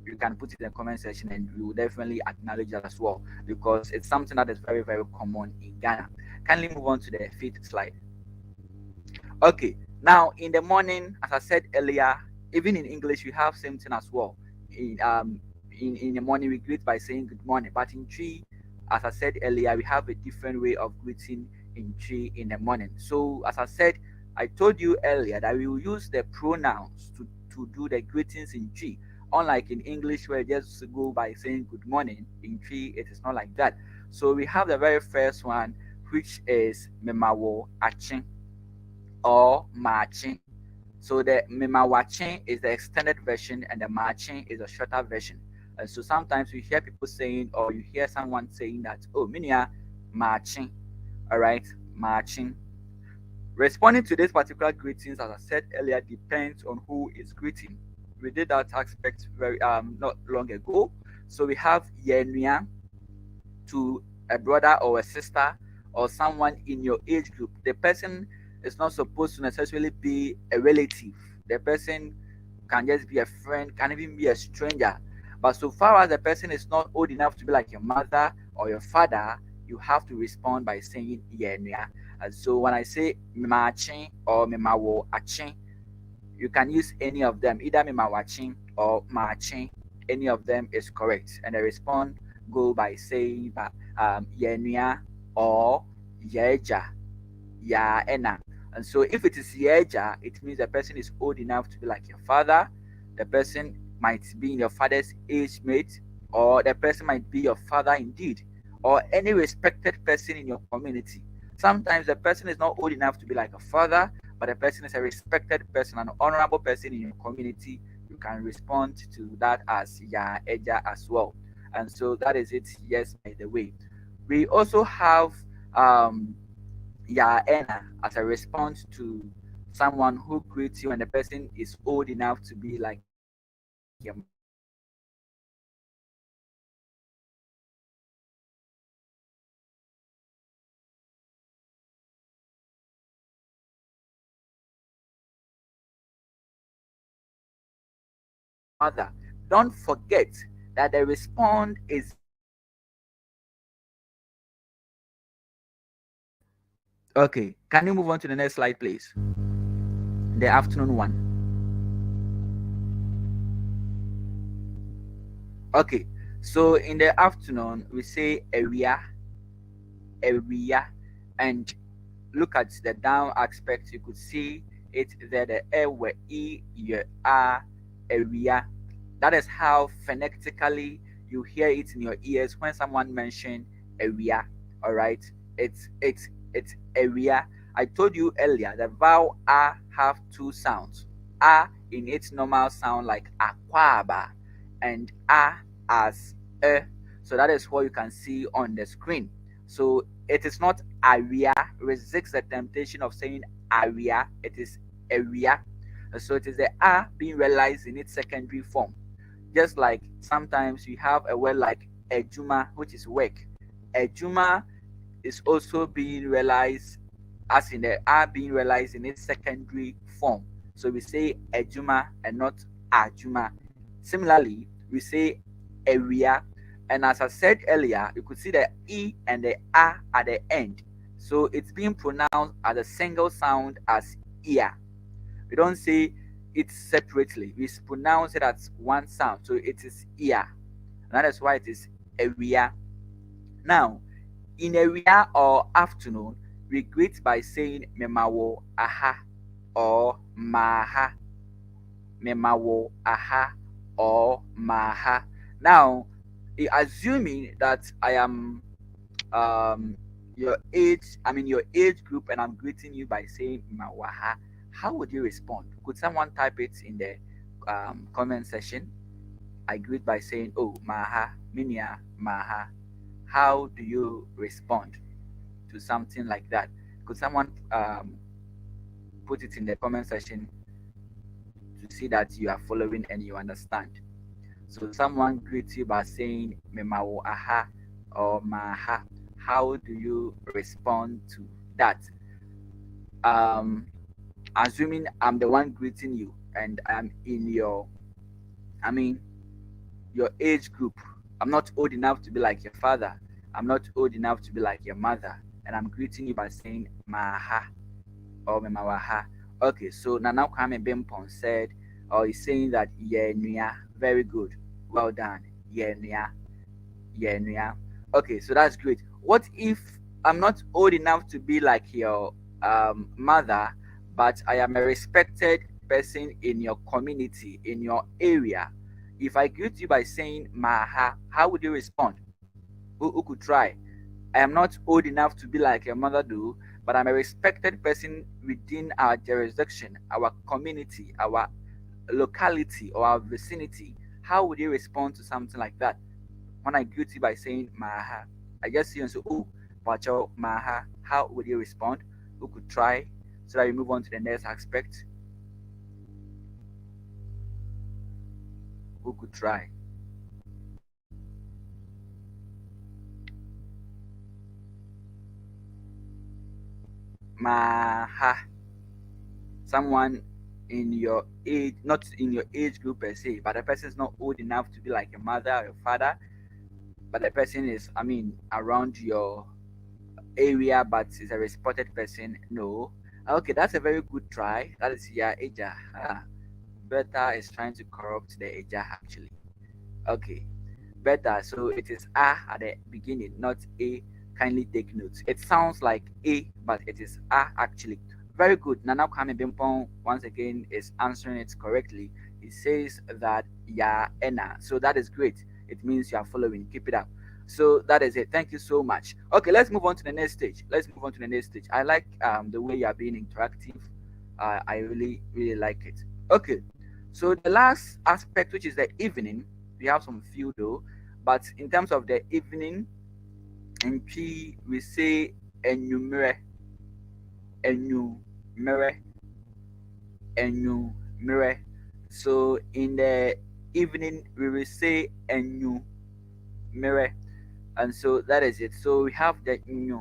you can put it in the comment section and we will definitely acknowledge that as well because it's something that is very, very common in Ghana. Kindly move on to the fifth slide. Okay, now in the morning, as I said earlier, even in English, we have same thing as well. In the morning, we greet by saying good morning, but in tree, as I said earlier, we have a different way of greeting in tree in the morning. So, as I said, I told you earlier that we will use the pronouns to do the greetings in tree. Unlike in English, where you just go by saying good morning, in tree, it is not like that. So, we have the very first one, which is memawo achin or marching. So the Mimawachin is the extended version and the marching is a shorter version. So sometimes you hear people saying or you hear someone saying that, oh, minia marching, all right, marching. Responding to this particular greetings, as I said earlier, depends on who is greeting. We did that aspect very not long ago. So we have Yenuya to a brother or a sister or someone in your age group. The person is not supposed to necessarily be a relative. The person can just be a friend, can even be a stranger. But so far as the person is not old enough to be like your mother or your father, you have to respond by saying yeah. And so when I say mimachin or mimawo achin, you can use any of them, either mimawachin or machin. Any of them is correct. And the respond go by saying yenua or yeja, ya ena. And so if it is yeja, it means the person is old enough to be like your father. The person might be in your father's age mate, or the person might be your father indeed, or any respected person in your community. Sometimes the person is not old enough to be like a father, but the person is a respected person, an honorable person in your community. You can respond to that as ya eja as well. And so that is it. Yes, by the way. We also have ya ena as a response to someone who greets you and the person is old enough to be like your mother or your father. So we have ya ena as a response to someone who greets you and the person is old enough to be like your father, the person might be your father indeed. Don't forget that the response is very, very important. Okay, can you move on to the next slide, please? The afternoon one. Okay, so in the afternoon, we say area, and look at the down aspect. You could see it there, the where area. That is how phonetically you hear it in your ears when someone mention area. All right, it's area. I told you earlier the vowel a have two sounds. A in its normal sound like aquaba, and a as a. So that is what you can see on the screen. So it is not area. Resist the temptation of saying area. It is area. So it is the a being realized in its secondary form. Just like sometimes you have a word like ejuma, which is work. Ejuma is also being realized as in the R being realized in its secondary form. So we say ejuma and not ajuma. Similarly, we say area, and as I said earlier, you could see the E and the A at the end. So it's being pronounced as a single sound as ear. We don't say it separately. We pronounce it as one sound. So it is ear. And that is why it is area. Now, in area or afternoon, we greet by saying memawo aha or maha. Memawo aha or maha. Now, assuming that I am your age group, and I'm greeting you by saying mawaha, how would you respond? Could someone type it in the comment section? I greet by saying, oh, maha, minia, maha. How do you respond to something like that? Could someone put it in the comment section to see that you are following and you understand? So someone greets you by saying memawo aha or maha. How do you respond to that? Um, Assuming I'm the one greeting you and I'm in I mean, your age group. I'm not old enough to be like your father. I'm not old enough to be like your mother. And I'm greeting you by saying maha or memawaha. Okay, so Nana Kwame Bimpon said, or he's saying that yeah, nuya. Very good. Well done. Yeah, nuya. Yeah, nuya. Okay, so that's great. What if I'm not old enough to be like your mother, but I am a respected person in your community, in your area? If I greet you by saying maha, how would you respond? Who could try? I am not old enough to be like your mother do, but I'm a respected person within our jurisdiction, our community, our locality, or our vicinity. How would you respond to something like that? When I greet you by saying maha, I just see you and say, oh, pacho maha. How would you respond? Who could try so that we move on to the next aspect? Who could try? Maha. Someone in your age, not in your age group per se, but the person is not old enough to be like your mother or your father, but the person is, around your area, but is a respected person. No. Okay, that's a very good try. That is yeah, Eja. Beta is trying to corrupt the Eja actually. Okay, better. So it is A at the beginning, not A. Kindly take notes. It sounds like A, but it is A actually. Very good. Nana Kwame Bimpong once again is answering it correctly. He says that ya ena. So that is great. It means you are following. Keep it up. So that is it. Thank you so much. Okay, let's move on to the next stage. I like the way you are being interactive. I really really like it. Okay, so the last aspect, which is the evening, we have some few though, but in terms of the evening, in P we say enumere, enumere, enumere. So in the evening we will say enumere, and so that is it. So we have the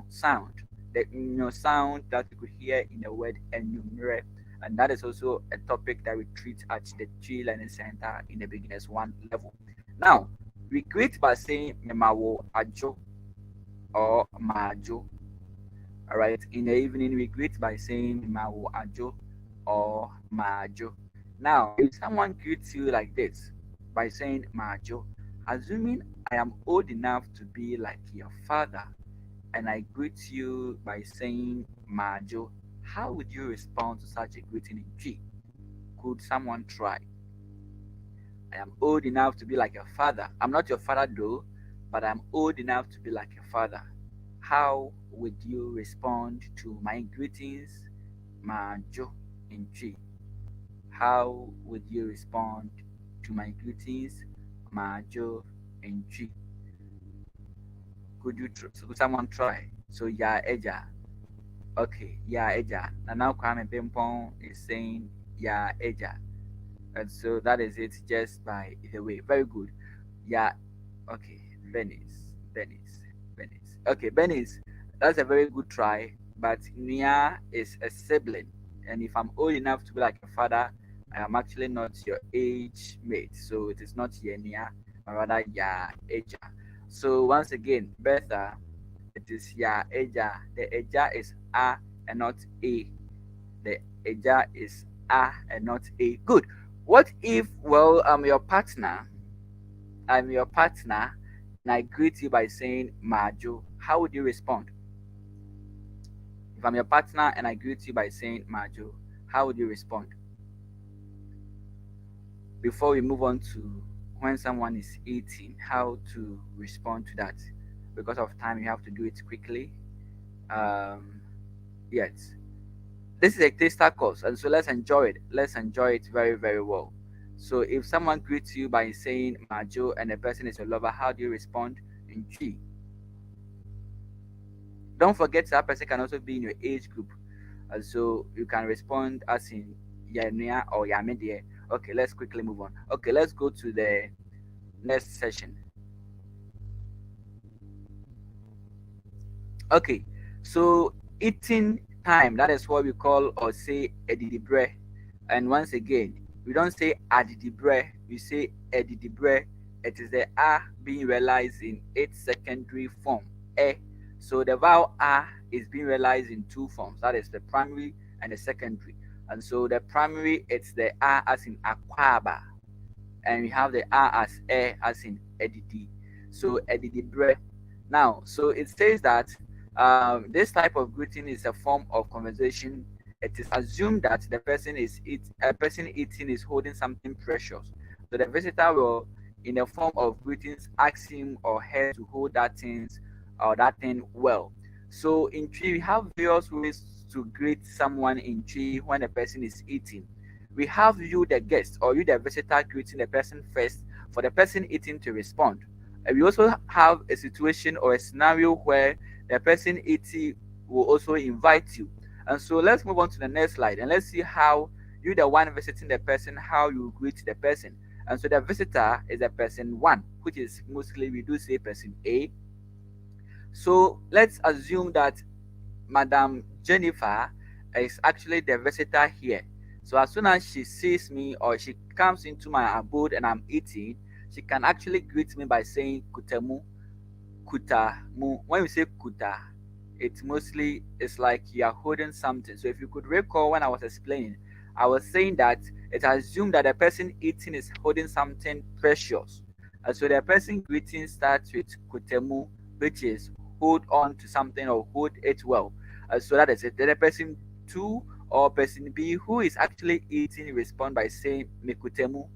sound, that you could hear in the word enumere, and that is also a topic that we treat at the Tree Learning Center in the beginners one level. Now we greet by saying memawo ajo or majo. All right. In the evening we greet by saying memawo ajo or majo. Now if someone greets you like this by saying majo, assuming I am old enough to be like your father, and I greet you by saying majo, how would you respond to such a greeting in G? Could someone try? I am old enough to be like your father. I'm not your father though, but I'm old enough to be like your father. How would you respond to my greetings, Majo, in G? How would you respond to my greetings, Majo, in G? Could someone try? So yeah, Eja. Okay, yeah, Eja. And now Kwame Bimpong is saying yeah, Eja. And so that is it just by the way. Very good. Yeah. Okay. Venice. Okay, Venice. That's a very good try. but Nia is a sibling. And if I'm old enough to be like a father, I am actually not your age mate. So it is not your Nia, but rather your Eja. So once again, Bertha, it is your Eja. The Eja is A and not A. The Eja is A and not A. Good. What if, well, I'm your partner, and I greet you by saying Majo? How would you respond? If I'm your partner and I greet you by saying Majo, how would you respond? Before we move on to when someone is eating, how to respond to that. Because of time, you have to do it quickly. Um, yes. This is a taster course, and so let's enjoy it. Let's enjoy it very, very well. So if someone greets you by saying Majo and the person is your lover, how do you respond in G? Don't forget that person can also be in your age group. And so you can respond as in Yania or Yamedie. Okay, let's quickly move on. Okay, let's go to the next session. Okay, so eating time, that is what we call or say edidibre. And once again, we don't say adidibre, we say edidibre. It is the a being realized in its secondary form, e. So the vowel a is being realized in two forms, that is the primary and the secondary. And so the primary, it's the a as in aquaba, and we have the a as e as in edidi. So edidibre. Now, so it says that this type of greeting is a form of conversation. It is assumed that the person a person eating is holding something precious. So the visitor will, in the form of greetings, ask him or her to hold that thing well. So in tree, we have various ways to greet someone in tree when a person is eating. We have you, the guest, or you, the visitor, greeting the person first for the person eating to respond. And we also have a situation or a scenario where the person eating will also invite you. And so let's move on to the next slide and let's see how you, the one visiting the person, how you greet the person. And so the visitor is a person one, which is mostly we do say person A. So let's assume that Madam Jennifer is actually the visitor here. So as soon as she sees me or she comes into my abode and I'm eating, she can actually greet me by saying Kutemu, Kutamu. When we say Kuta, it mostly is like you are holding something. So if you could recall when I was explaining, I was saying that it assumed that the person eating is holding something precious. And so the person greeting starts with Kutemu, which is hold on to something or hold it well. So that is it. Then the person two or person B who is actually eating respond by saying Mikutemu,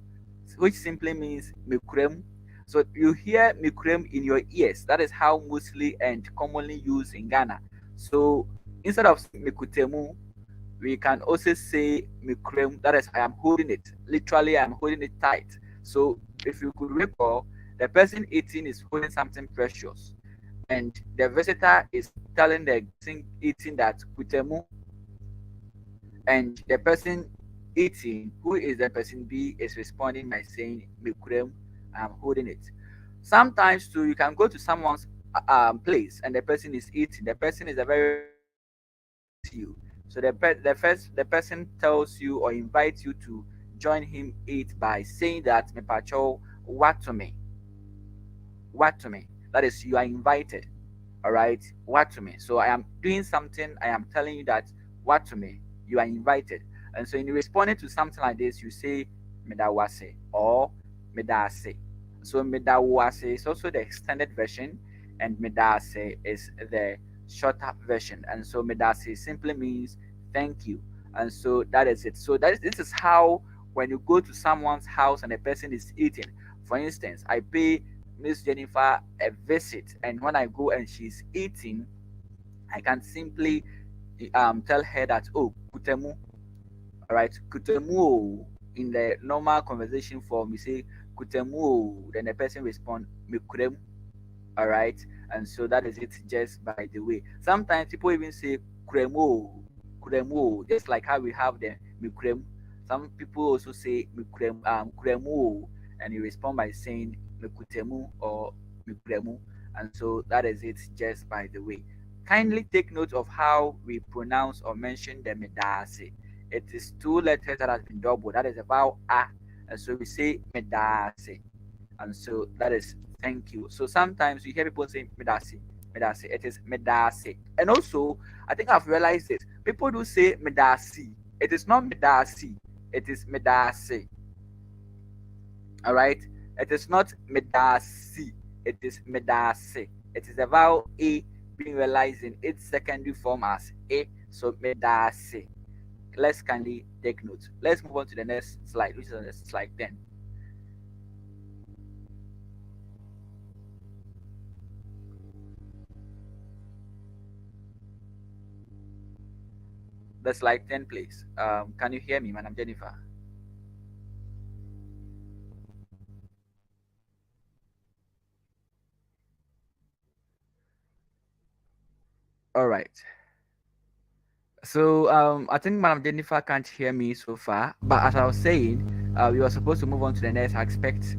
which simply means Mikurem. So you hear Mikurem in your ears. That is how mostly and commonly used in Ghana. So instead of Mikutemu, we can also say Mikurem. That is, I am holding it. Literally, I am holding it tight. So if you could recall, the person eating is holding something precious, and the visitor is telling the person eating that Kutemu, and the person eating, who is the person B, is responding by saying Mikurem, I'm holding it. Sometimes too, you can go to someone's place and the person is eating. The person is a very respectful person and greets you. So the person tells you or invites you to join him eat by saying that Mepacho, what to me, what to me. That is, you are invited. All right, what to me. So I am doing something. I am telling you that what to me. You are invited. And so in responding to something like this, you say medawase or medase. So medawase is also the extended version, and medase is the shorter version. And so medase simply means thank you. And so that is it. So this is how when you go to someone's house and a person is eating. For instance, I pay Miss Jennifer a visit, and when I go and she's eating, I can simply tell her that, oh, kutemu. All right, kutemu. In the normal conversation form, you say kutemu, then the person respond mikurem. All right, and so that is it. Just by the way, sometimes people even say kremo, kremo, just like how we have the mikurem. Some people also say mikurem, kremo, and you respond by saying mikutemu or mikuremu, and so that is it. Just by the way. kindly take note of how we pronounce or mention the medase. It is two letters that has been doubled. That is a vowel a, and so we say medase, and so that is thank you. So sometimes you hear people say medase, medase. It is medase, and also I think I've realized this. People do say medasi. It is not medasi. It is medase. All right. It is not medasi. It is medase. It is the vowel a being realized in its secondary form as a. So medase. Let's kindly take note. Let's move on to the next slide, which is slide 10. The slide 10, please. Can you hear me, Madam Jennifer? All right. So I think Madam Jennifer can't hear me so far. But as I was saying, we were supposed to move on to the next aspect.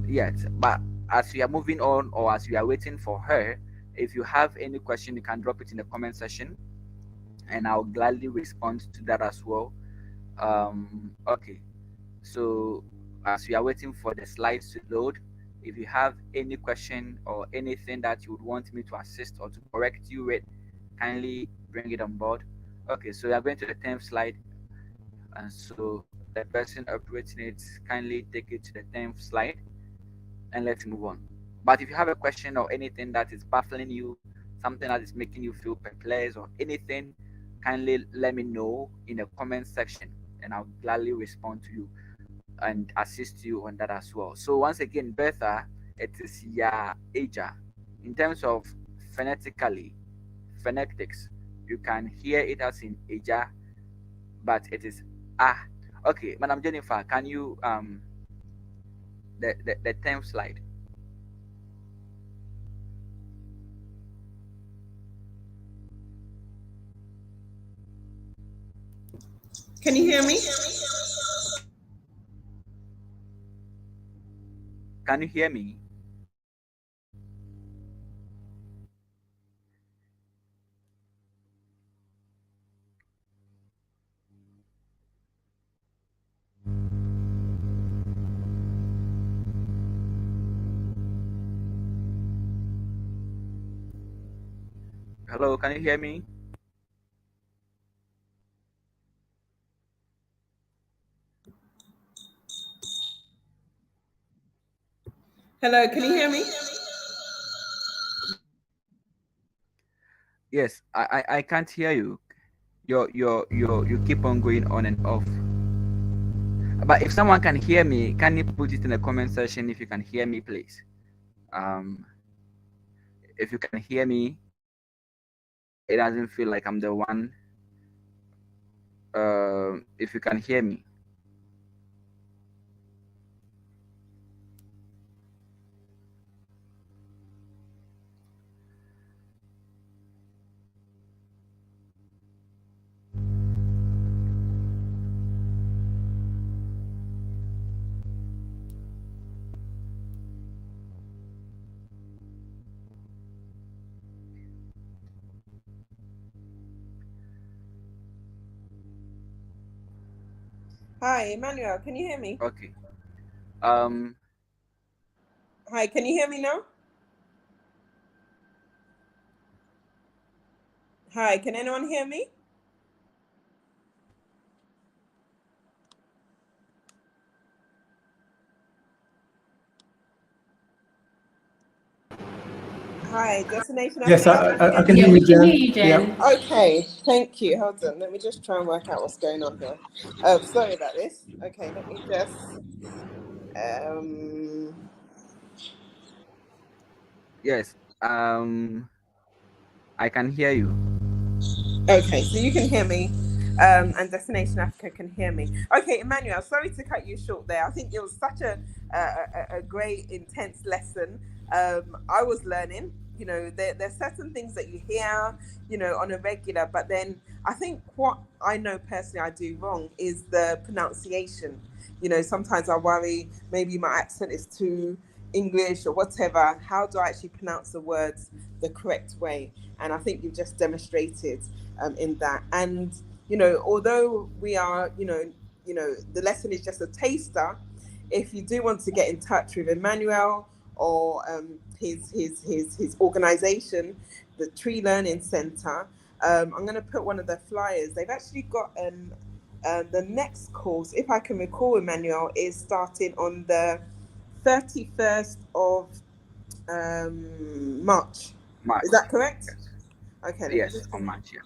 Yet, but as we are moving on, or as we are waiting for her, if you have any question, you can drop it in the comment section, and I'll gladly respond to that as well. Okay. So as we are waiting for the slides to load, if you have any question or anything that you would want me to assist or to correct you with, kindly bring it on board. Okay, so we are going to the 10th slide, and so the person operating it, kindly take it to the 10th slide, and let's move on. But if you have a question or anything that is baffling you, something that is making you feel perplexed or anything, kindly let me know in the comment section, and I'll gladly respond to you and assist you on that as well. So once again, Bertha, it is ya aja. In terms of phonetically, phonetics, you can hear it as in aja, but it is ah. Okay, Madam Jennifer, can you the 10th slide? Can you hear me? Can you hear me? Hello, can you hear me? Hello, can you hear me? Yes, I can't hear you. You keep on going on and off. But if someone can hear me, can you put it in the comment section if you can hear me, please? Um, if you can hear me, it doesn't feel like I'm the one. If you can hear me. Hi, Emmanuel, can you hear me? Okay. Um, Hi, can you hear me now? Hi, can anyone hear me? Hi, Destination Yes, Africa, can you I hear can me? hear Yeah, you, we can hear Jen. you, Yeah. Jen. Okay, thank you. Hold on, let me just try and work out what's going on here. Sorry about this. Okay, let me just. Um, yes. I can hear you. okay, so you can hear me, and Destination Africa can hear me. Okay, Emmanuel, sorry to cut you short there. I think it was such a great, intense lesson. I was learning. There's certain things that you hear, on a regular, but then I think what I know personally I do wrong is the pronunciation. Sometimes I worry maybe my accent is too, English or whatever, how do I actually pronounce the words the correct way? And I think you've just demonstrated in that. And although we are, the lesson is just a taster. If you do want to get in touch with Emmanuel or his organization, the Tree Learning Center, I'm going to put one of the flyers. They've actually got the next course, if I can recall, Emmanuel, is starting on the 31st of March. March. Is that correct? Yes. Okay. Let me Yes, just. on March. Yeah.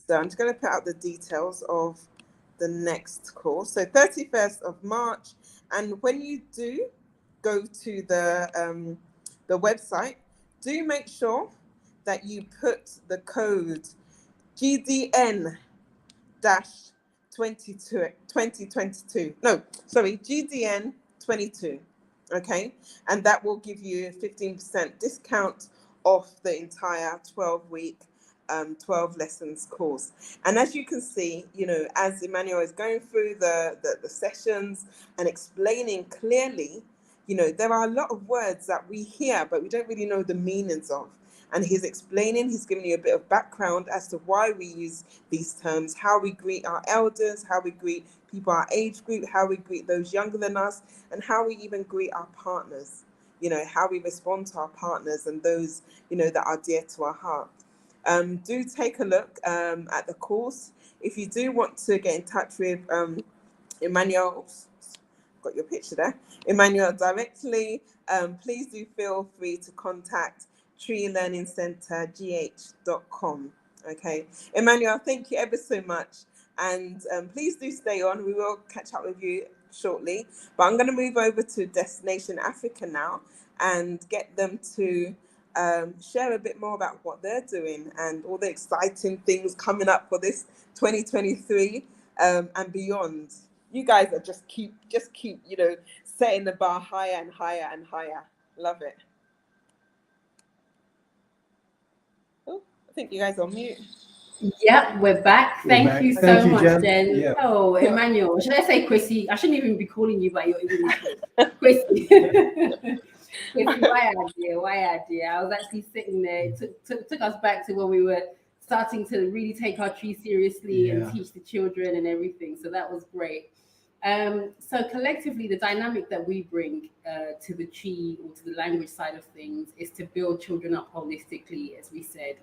So I'm just going to put out the details of the next course. So 31st of March. And when you do go to the website, do make sure that you put the code GDN 2022. No, sorry, GDN 22. Okay, and that will give you a 15% discount off the entire 12-week 12 lessons course. And as you can see, as Emmanuel is going through the sessions and explaining clearly, there are a lot of words that we hear but we don't really know the meanings of. And he's explaining, he's giving you a bit of background as to why we use these terms, how we greet our elders, how we greet people our age group, how we greet those younger than us, and how we even greet our partners, how we respond to our partners and those, that are dear to our heart. Do take a look at the course. If you do want to get in touch with Emmanuel, got your picture there, Emmanuel directly, please do feel free to contact treelearningcentergh.com. Okay, Emmanuel, thank you ever so much, and please do stay on. We will catch up with you shortly, but I'm going to move over to Destination Africa now and get them to share a bit more about what they're doing and all the exciting things coming up for this 2023 and beyond. You guys are just keep setting the bar higher and higher and higher. Love it. Oh, I think you guys are on mute. Yep, we're back. Thank you so much, Jen. Yeah. Oh, Emmanuel. Should I say Chrissy? I shouldn't even be calling you by your English name. Chrissy. Chrissy, why idea? I was actually sitting there. It took us back to when we were starting to really take our tree seriously and teach the children and everything. So that was great. So collectively, the dynamic that we bring to the tree or to the language side of things is to build children up holistically, as we said.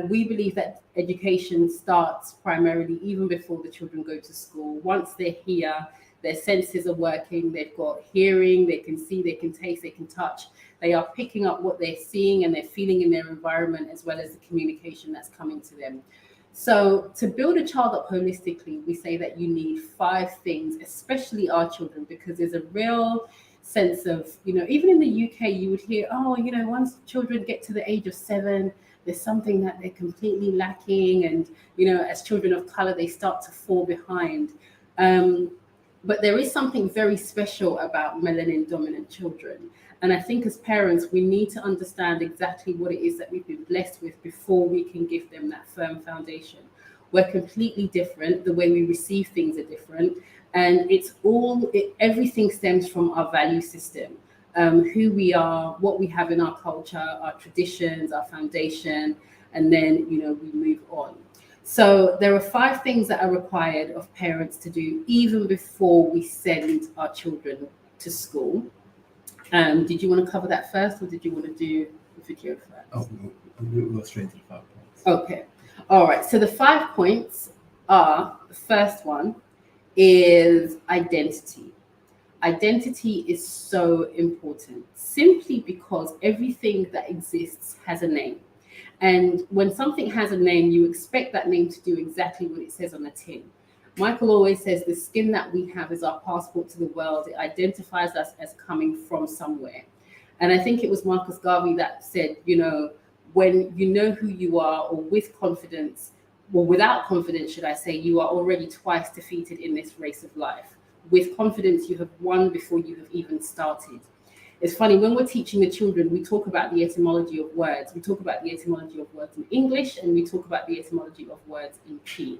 We believe that education starts primarily even before the children go to school. Once they're here, their senses are working, they've got hearing, they can see, they can taste, they can touch. They are picking up what they're seeing and they're feeling in their environment, as well as the communication that's coming to them. So to build a child up holistically, we say that you need 5 things, especially our children, because there's a real sense of, even in the UK, you would hear, once children get to the age of 7, there's something that they're completely lacking. And, as children of color, they start to fall behind. But there is something very special about melanin dominant children. And I think as parents, we need to understand exactly what it is that we've been blessed with before we can give them that firm foundation. We're completely different. The way we receive things are different. And everything stems from our value system. Who we are, what we have in our culture, our traditions, our foundation, and then, we move on. So there are 5 things that are required of parents to do even before we send our children to school. Did you want to cover that first, or did you want to do the video first? Oh, we'll go straight to the 5 points. Okay. All right. So the 5 points are, the first one is identity. Identity is so important, simply because everything that exists has a name. And when something has a name, you expect that name to do exactly what it says on the tin. Michael always says the skin that we have is our passport to the world. It identifies us as coming from somewhere. And I think it was Marcus Garvey that said, when you know who you are, or with confidence, or without confidence, should I say, you are already twice defeated in this race of life. With confidence, you have won before you have even started. It's funny, when we're teaching the children, we talk about the etymology of words. We talk about the etymology of words in English, and we talk about the etymology of words in Chi.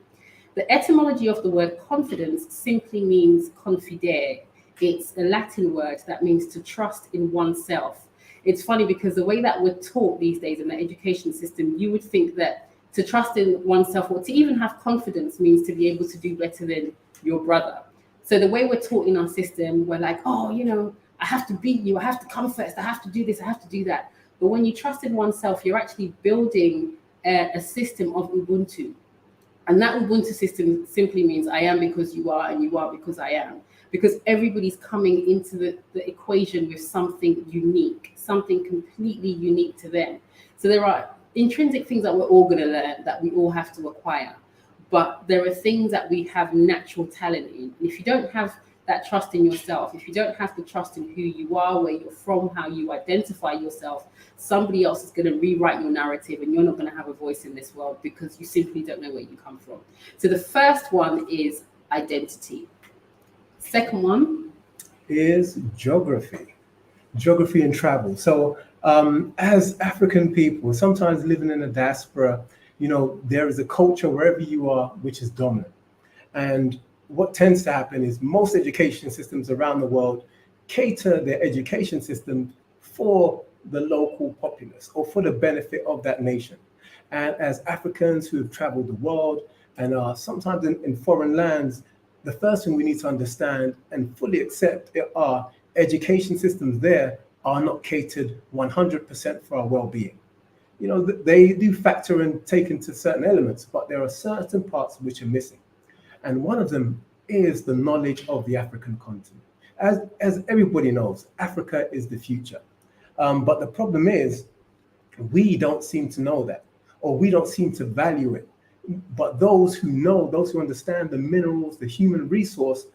The etymology of the word confidence simply means confidere. It's a Latin word that means to trust in oneself. It's funny because the way that we're taught these days in the education system, you would think that to trust in oneself or to even have confidence means to be able to do better than your brother. So the way we're taught in our system, we're like, oh, I have to beat you, I have to come first, I have to do this, I have to do that. But when you trust in oneself, you're actually building a system of Ubuntu. And that Ubuntu system simply means I am because you are, and you are because I am. Because everybody's coming into the equation with something unique, something completely unique to them. So there are intrinsic things that we're all going to learn, that we all have to acquire. But there are things that we have natural talent in. And if you don't have that trust in yourself, if you don't have the trust in who you are, where you're from, how you identify yourself, somebody else is going to rewrite your narrative and you're not going to have a voice in this world because you simply don't know where you come from. So the first one is identity. Second one is geography and travel. So as African people, sometimes living in a diaspora, there is a culture wherever you are which is dominant. And what tends to happen is most education systems around the world cater their education system for the local populace or for the benefit of that nation. And as Africans who have traveled the world and are sometimes in foreign lands, the first thing we need to understand and fully accept are education systems there are not catered 100% for our well-being. They do factor and take into certain elements, but there are certain parts which are missing. And one of them is the knowledge of the African continent. As everybody knows, Africa is the future. But the problem is we don't seem to know that, or we don't seem to value it. But those who know, those who understand the minerals, the human resource,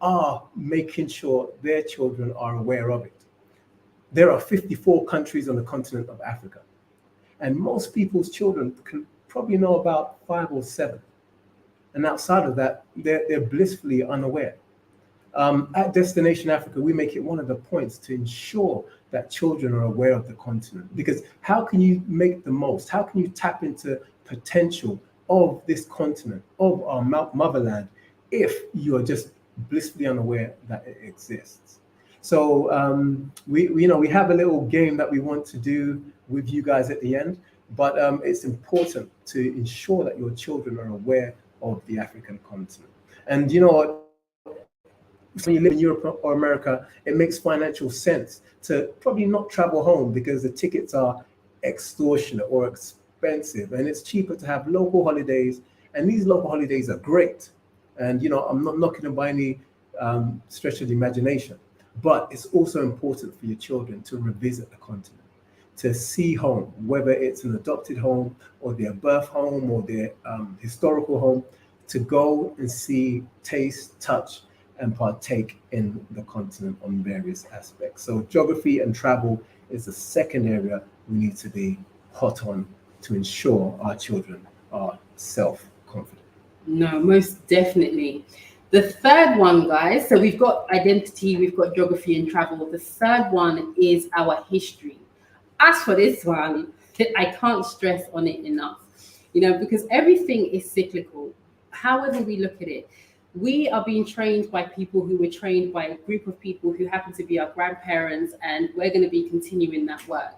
are making sure their children are aware of it. There are 54 countries on the continent of Africa, and most people's children can probably know about 5 or 7. And outside of that, they're blissfully unaware. At Destination Africa, we make it one of the points to ensure that children are aware of the continent. Because how can you make the most? How can you tap into potential of this continent, of our motherland, if you are just blissfully unaware that it exists? So we have a little game that we want to do with you guys at the end, but it's important to ensure that your children are aware of the African continent. And when you live in Europe or America, it makes financial sense to probably not travel home because the tickets are extortionate or expensive, and it's cheaper to have local holidays, and these local holidays are great. And I'm not knocking them by any stretch of the imagination, but it's also important for your children to revisit the continent, to see home, whether it's an adopted home or their birth home or their historical home, to go and see, taste, touch, and partake in the continent on various aspects. So geography and travel is the second area we need to be hot on to ensure our children are self-confident. No, most definitely. The third one, guys, so we've got identity, we've got geography and travel. The third one is our history. As for this one, I can't stress on it enough, because everything is cyclical. However we look at it, we are being trained by people who were trained by a group of people who happen to be our grandparents, and we're going to be continuing that work.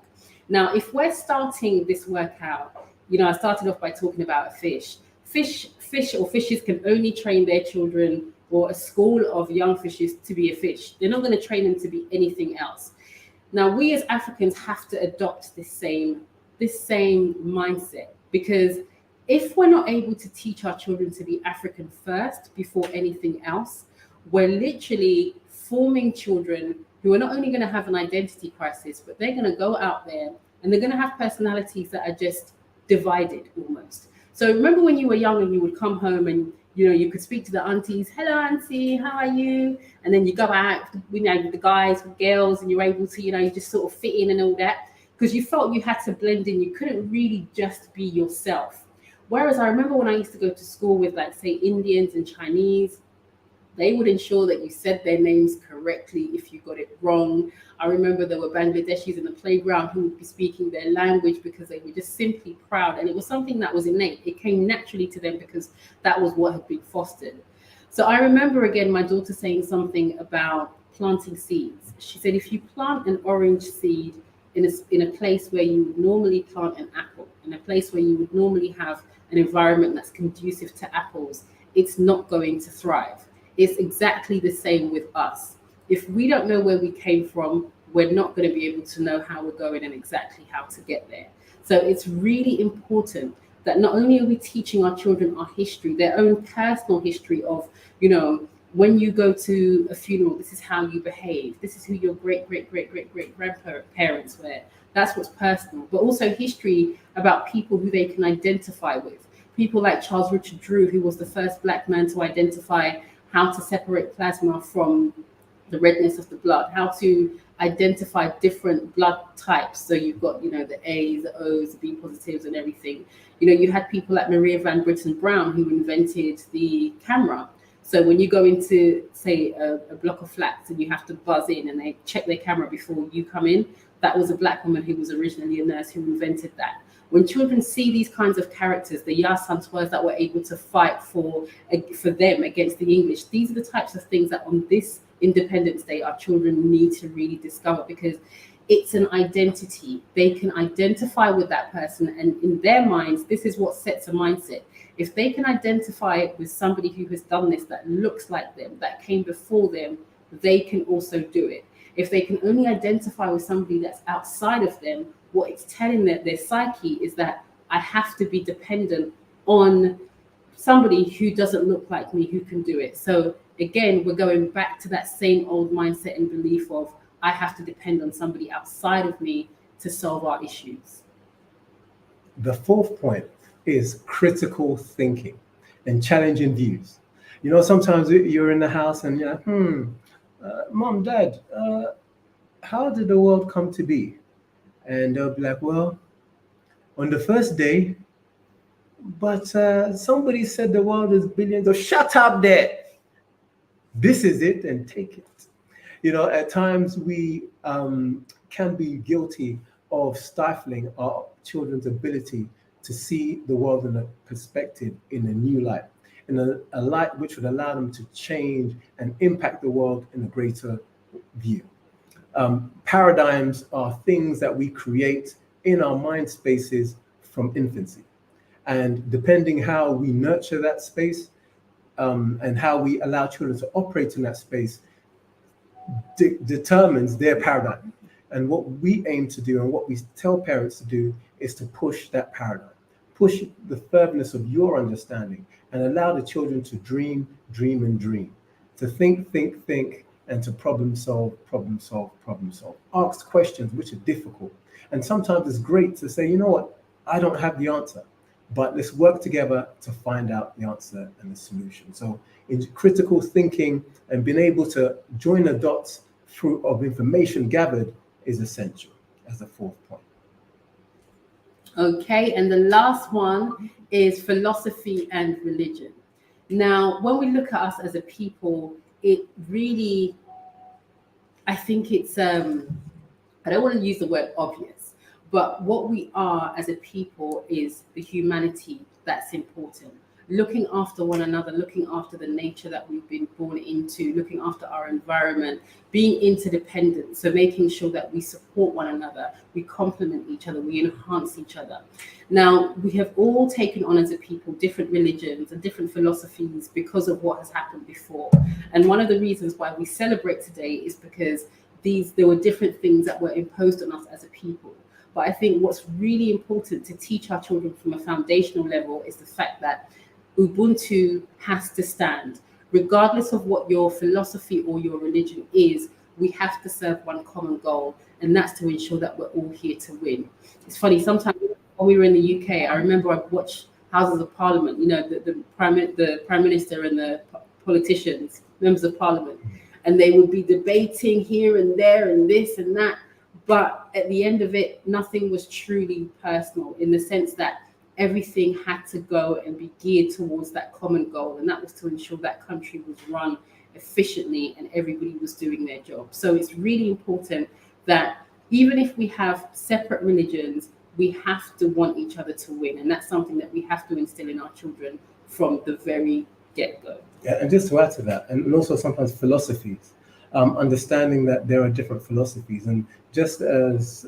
Now, if we're starting this work out, I started off by talking about a fish. Fishes can only train their children, or a school of young fishes, to be a fish. They're not going to train them to be anything else. Now, we as Africans have to adopt this same mindset, because if we're not able to teach our children to be African first before anything else, we're literally forming children who are not only going to have an identity crisis, but they're going to go out there and they're going to have personalities that are just divided almost. So remember when you were young and you would come home and you could speak to the aunties, hello auntie, how are you? And then you go out with the guys, with girls, and you're able to, you just sort of fit in and all that, because you felt you had to blend in. You couldn't really just be yourself. Whereas I remember when I used to go to school with, like, say, Indians and Chinese, they would ensure that you said their names correctly if you got it wrong. I remember there were Bangladeshis in the playground who would be speaking their language because they were just simply proud. And it was something that was innate. It came naturally to them because that was what had been fostered. So I remember, again, my daughter saying something about planting seeds. She said, if you plant an orange seed in a place where you would normally plant an apple, in a place where you would normally have an environment that's conducive to apples, it's not going to thrive. It's exactly the same with us. If we don't know where we came from, we're not going to be able to know how we're going and exactly how to get there. So it's really important that not only are we teaching our children our history, their own personal history of, when you go to a funeral, this is how you behave. This is who your great, great, great, great, great grandparents were. That's what's personal. But also history about people who they can identify with. People like Charles Richard Drew, who was the first Black man to identify how to separate plasma from the redness of the blood, how to identify different blood types. So you've got, the A's, the O's, the B positives and everything. You had people like Maria Van Britten Brown who invented the camera. So when you go into, say, a block of flats and you have to buzz in and they check their camera before you come in, that was a Black woman who was originally a nurse who invented that. When children see these kinds of characters, the Ya Santois that were able to fight for them against the English, these are the types of things that on this Independence Day our children need to really discover, because it's an identity. They can identify with that person, and in their minds, this is what sets a mindset. If they can identify with somebody who has done this, that looks like them, that came before them, they can also do it. If they can only identify with somebody that's outside of them, what it's telling their psyche is that I have to be dependent on somebody who doesn't look like me, who can do it. So again, we're going back to that same old mindset and belief of I have to depend on somebody outside of me to solve our issues. The fourth point is critical thinking and challenging views. Sometimes you're in the house and you're like, Mom, Dad, how did the world come to be? And they'll be like, well, on the first day, but somebody said the world is billions of, shut up there. This is it, and take it. At times we can be guilty of stifling our children's ability to see the world in a perspective, in a new light, in a light which would allow them to change and impact the world in a greater view. Paradigms are things that we create in our mind spaces from infancy. And depending how we nurture that space and how we allow children to operate in that space determines their paradigm. And what we aim to do and what we tell parents to do is to push that paradigm, push the furtherness of your understanding, and allow the children to dream, dream, and dream, to think, and to problem solve. Ask questions which are difficult. And sometimes it's great to say, you know what, I don't have the answer, but let's work together to find out the answer and the solution. So in critical thinking and being able to join the dots of information gathered is essential as the fourth point. Okay, and the last one is philosophy and religion. Now, when we look at us as a people, it really, I think it's, I don't want to use the word obvious, but what we are as a people is the humanity that's important. Looking after one another, looking after the nature that we've been born into, looking after our environment, being interdependent, so making sure that we support one another, we complement each other, we enhance each other. Now, we have all taken on as a people different religions and different philosophies because of what has happened before. And one of the reasons why we celebrate today is because there were different things that were imposed on us as a people. But I think what's really important to teach our children from a foundational level is the fact that Ubuntu has to stand. Regardless of what your philosophy or your religion is, we have to serve one common goal, and that's to ensure that we're all here to win. It's funny, sometimes when we were in the UK, I remember I watched Houses of Parliament, the Prime Minister and the politicians, members of Parliament, and they would be debating here and there and this and that. But at the end of it, nothing was truly personal, in the sense that everything had to go and be geared towards that common goal. And that was to ensure that country was run efficiently and everybody was doing their job. So it's really important that even if we have separate religions, we have to want each other to win. And that's something that we have to instill in our children from the very get-go. Yeah, and just to add to that, and also sometimes philosophies. understanding that there are different philosophies. And just as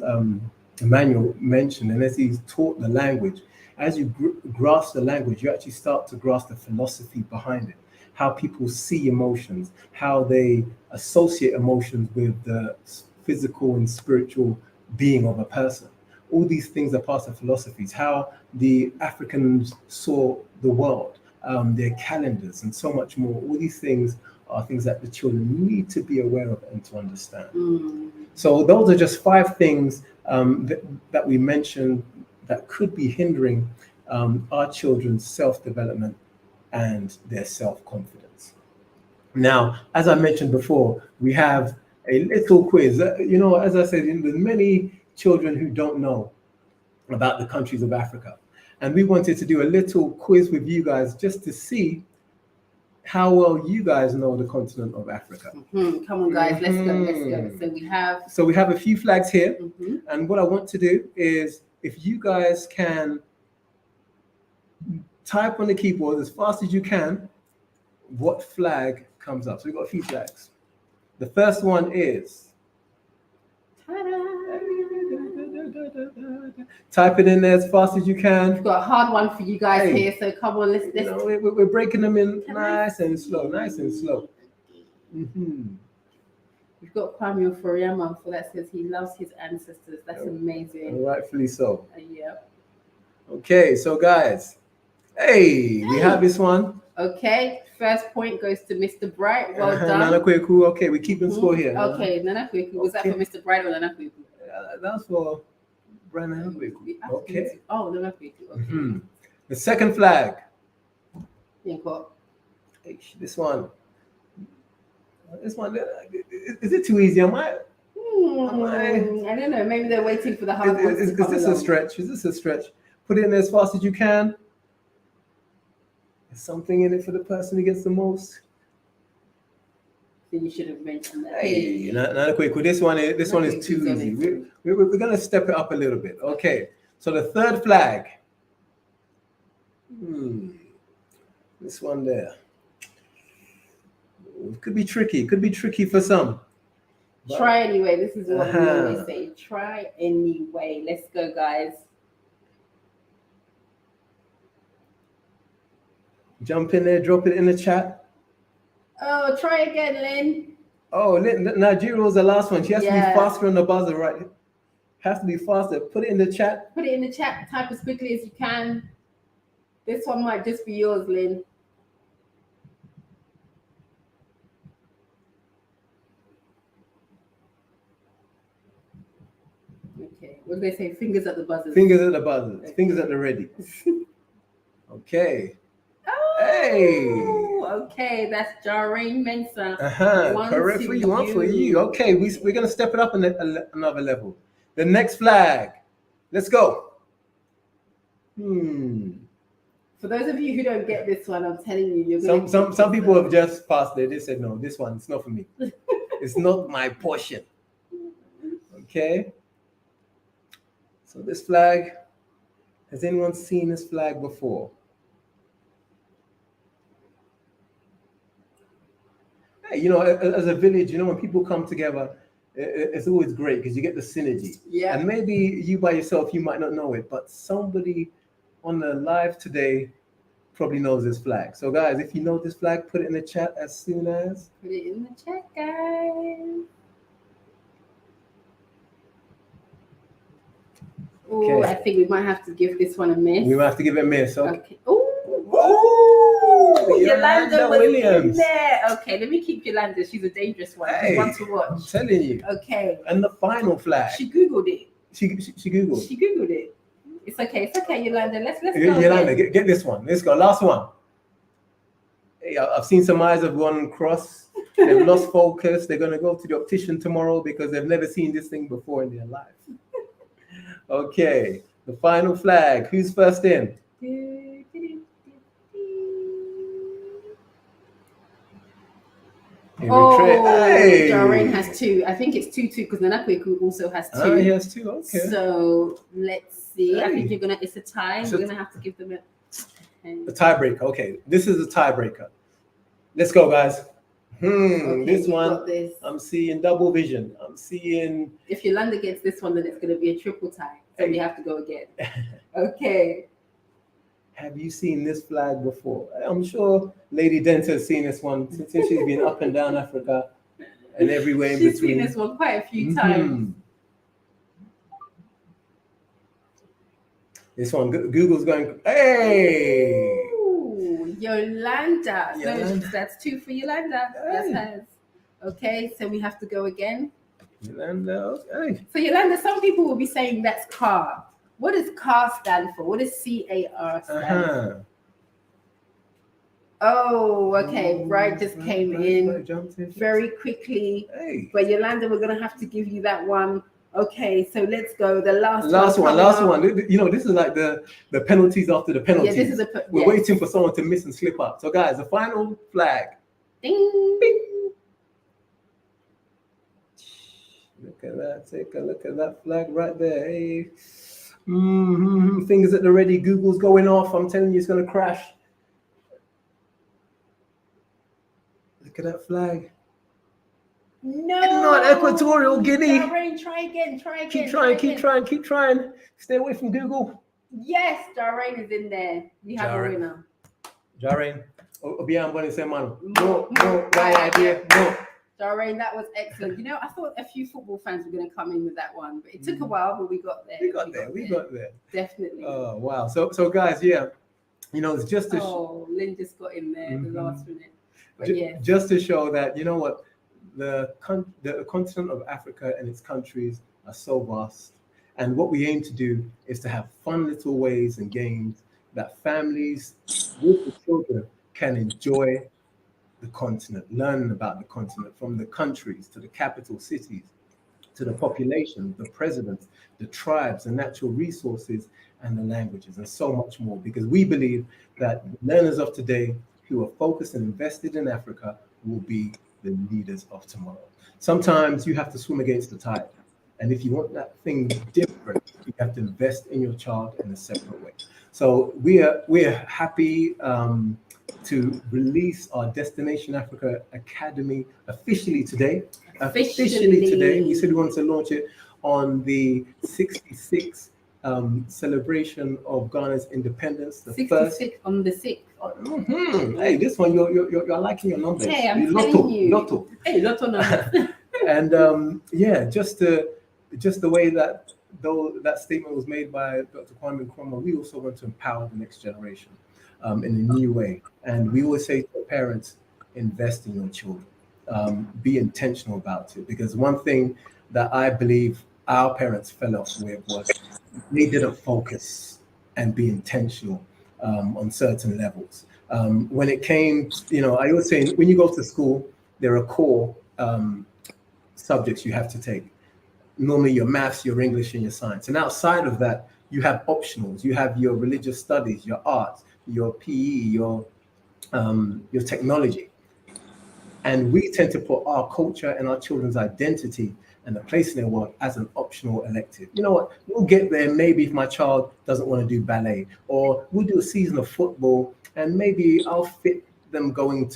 Emmanuel mentioned, and as he's taught the language, as you grasp the language, you actually start to grasp the philosophy behind it, how people see emotions, how they associate emotions with the physical and spiritual being of a person. All these things are part of philosophies, how the Africans saw the world, their calendars, and so much more. All these things are things that the children need to be aware of and to understand. So those are just 5 things that we mentioned that could be hindering our children's self-development and their self-confidence. Now, as I mentioned before, we have a little quiz. You know, as I said, there's many children who don't know about the countries of Africa. And we wanted to do a little quiz with you guys just to see how well you guys know the continent of Africa. Come on, guys, let's go. So we have a few flags here. And what I want to do is, if you guys can type on the keyboard as fast as you can, what flag comes up. So we've got a few flags. The first one is... Type it in there as fast as you can. We've got a hard one for you guys here, so come on, let's we're breaking them in nice and slow. We've got Kwame Oforiama for that says he loves his ancestors. That's amazing. And rightfully so. Yeah. Okay, so guys, we have this one. Okay, first point goes to Mr. Bright. Well done. Nana Kweku. Okay, we're keeping score here. Okay, Nana Kweku. Was that for Mr. Bright or Nana Kweku? That's for Nana Kweku. Okay. Oh, Nana Kweku. Okay. The second flag. Yeah, what? This one. Is it too easy? I don't know. Maybe they're waiting for the hard ones. Is this a stretch? Is this a stretch? Put it in there as fast as you can. There's something in it for the person who gets the most. Then you should have mentioned that. Hey, not quick. This one is too easy. We're gonna step it up a little bit. Okay. So the third flag. This one there. It could be tricky. It could be tricky for some. But... Try anyway. This is what we always say. Try anyway. Let's go, guys. Jump in there. Drop it in the chat. Oh, try again, Lynn. Oh, Nigeria was the last one. She has to be faster on the buzzer, right? Has to be faster. Put it in the chat. Put it in the chat. Type as quickly as you can. This one might just be yours, Lynn. Okay. What do they say? Fingers at the buzzer. Fingers at the buzzer. Okay. Fingers at the ready. Okay. Oh, hey. Okay, that's Jareen Mensah. Correct for you. One for you. Okay, we're gonna step it up another level. The next flag. Let's go. For those of you who don't get this one, I'm telling you, you're gonna. Some people have just passed it. They said, no, this one, it's not for me. It's not my portion. Okay. So this flag. Has anyone seen this flag before? Hey, you know, as a village, you know, when people come together, it's always great because you get the synergy. Yeah. And maybe you by yourself, you might not know it, but somebody on the live today probably knows this flag. So guys, if you know this flag, put it in the chat as soon as. Put it in the chat, guys. Oh, okay. I think we might have to give this one a miss. We might have to give it a miss. Okay. Oh, Yolanda Williams. There. Okay, let me keep Yolanda. She's a dangerous one. Hey, she's one to watch. I'm telling you. Okay. And the final flag. She Googled it. She Googled. She Googled it. It's okay. It's okay, Yolanda. Let's go. Yolanda, get this one. Let's go. Last one. Hey, I've seen some eyes have gone cross. They've lost focus. They're going to go to the optician tomorrow because they've never seen this thing before in their life. Okay, the final flag. Who's first in? Hey. Jareen has 2. I think it's 2-2 because Nanakweku also has 2. Oh, he has 2. Okay. So let's see. Hey. I think it's a tie. We're gonna have to give them a tiebreaker. Okay, this is a tiebreaker. Let's go, guys. Okay, This you've one, got this. I'm seeing double vision. I'm seeing. If Yolanda gets this one, then it's going to be a triple tie. So Hey. we have to go again. Okay. Have you seen this flag before? I'm sure Lady Dent has seen this one since she's been up and down Africa and everywhere in She's between. seen this one quite a few times. This one, Google's going, hey! Ooh, Yolanda. Yolanda. No, that's 2 for Yolanda. That's hers. Okay, so we have to go again. Yolanda, okay. So Yolanda, some people will be saying that's CAR. What does CAR stand for? What does CAR stand for? Oh, okay. Right just came in very quickly. Hey. But Yolanda, we're going to have to give you that one. Okay, so let's go. The last one. You know, this is like the penalties after the penalties. Yeah, this is We're waiting for someone to miss and slip up. So, guys, the final flag. Ding. Bing. Look at that. Take a look at that flag right there. Hey. Fingers at the ready. Google's going off. I'm telling you, it's going to crash. Look at that flag. No, not Equatorial Guinea. Darren, try again. Keep trying. Stay away from Google. Yes, Darren is in there. We have a winner. Darren. Obiambone Semano. No, right idea. No. Darren, that was excellent. You know, I thought a few football fans were going to come in with that one, but it took a while, but we got there. We got there. Definitely. Oh, wow. So guys, yeah, you know, it's just to Lynn just got in there the last minute. But just to show that, you know what, the continent of Africa and its countries are so vast. And what we aim to do is to have fun little ways and games that families with the children can enjoy the continent, learn about the continent, from the countries to the capital cities, to the population, the presidents, the tribes, the natural resources, and the languages, and so much more. Because we believe that learners of today who are focused and invested in Africa will be the leaders of tomorrow. Sometimes you have to swim against the tide. And if you want that thing different, you have to invest in your child in a separate way. So we are happy to release our Destination Africa Academy officially today. Officially today. We said we wanted to launch it on the 66th celebration of Ghana's independence. The 66 on the 6th. Hey, this one you're liking your numbers. Hey, I'm telling you. Lotto. Hey, Lotto numbers. And just the way that though that statement was made by Dr. Kwame Nkrumah, we also want to empower the next generation in a new way. And we always say to parents, invest in your children. Be intentional about it, because one thing that I believe our parents fell off with was they didn't focus and be intentional on certain levels. When it came, you know, I always say when you go to school, there are core subjects you have to take. Normally your maths, your English, and your science. And outside of that, you have optionals. You have your religious studies, your arts, your PE, your technology. And we tend to put our culture and our children's identity and the place in their world as an optional elective. You know what? We'll get there maybe if my child doesn't want to do ballet, or we'll do a season of football, and maybe I'll fit them going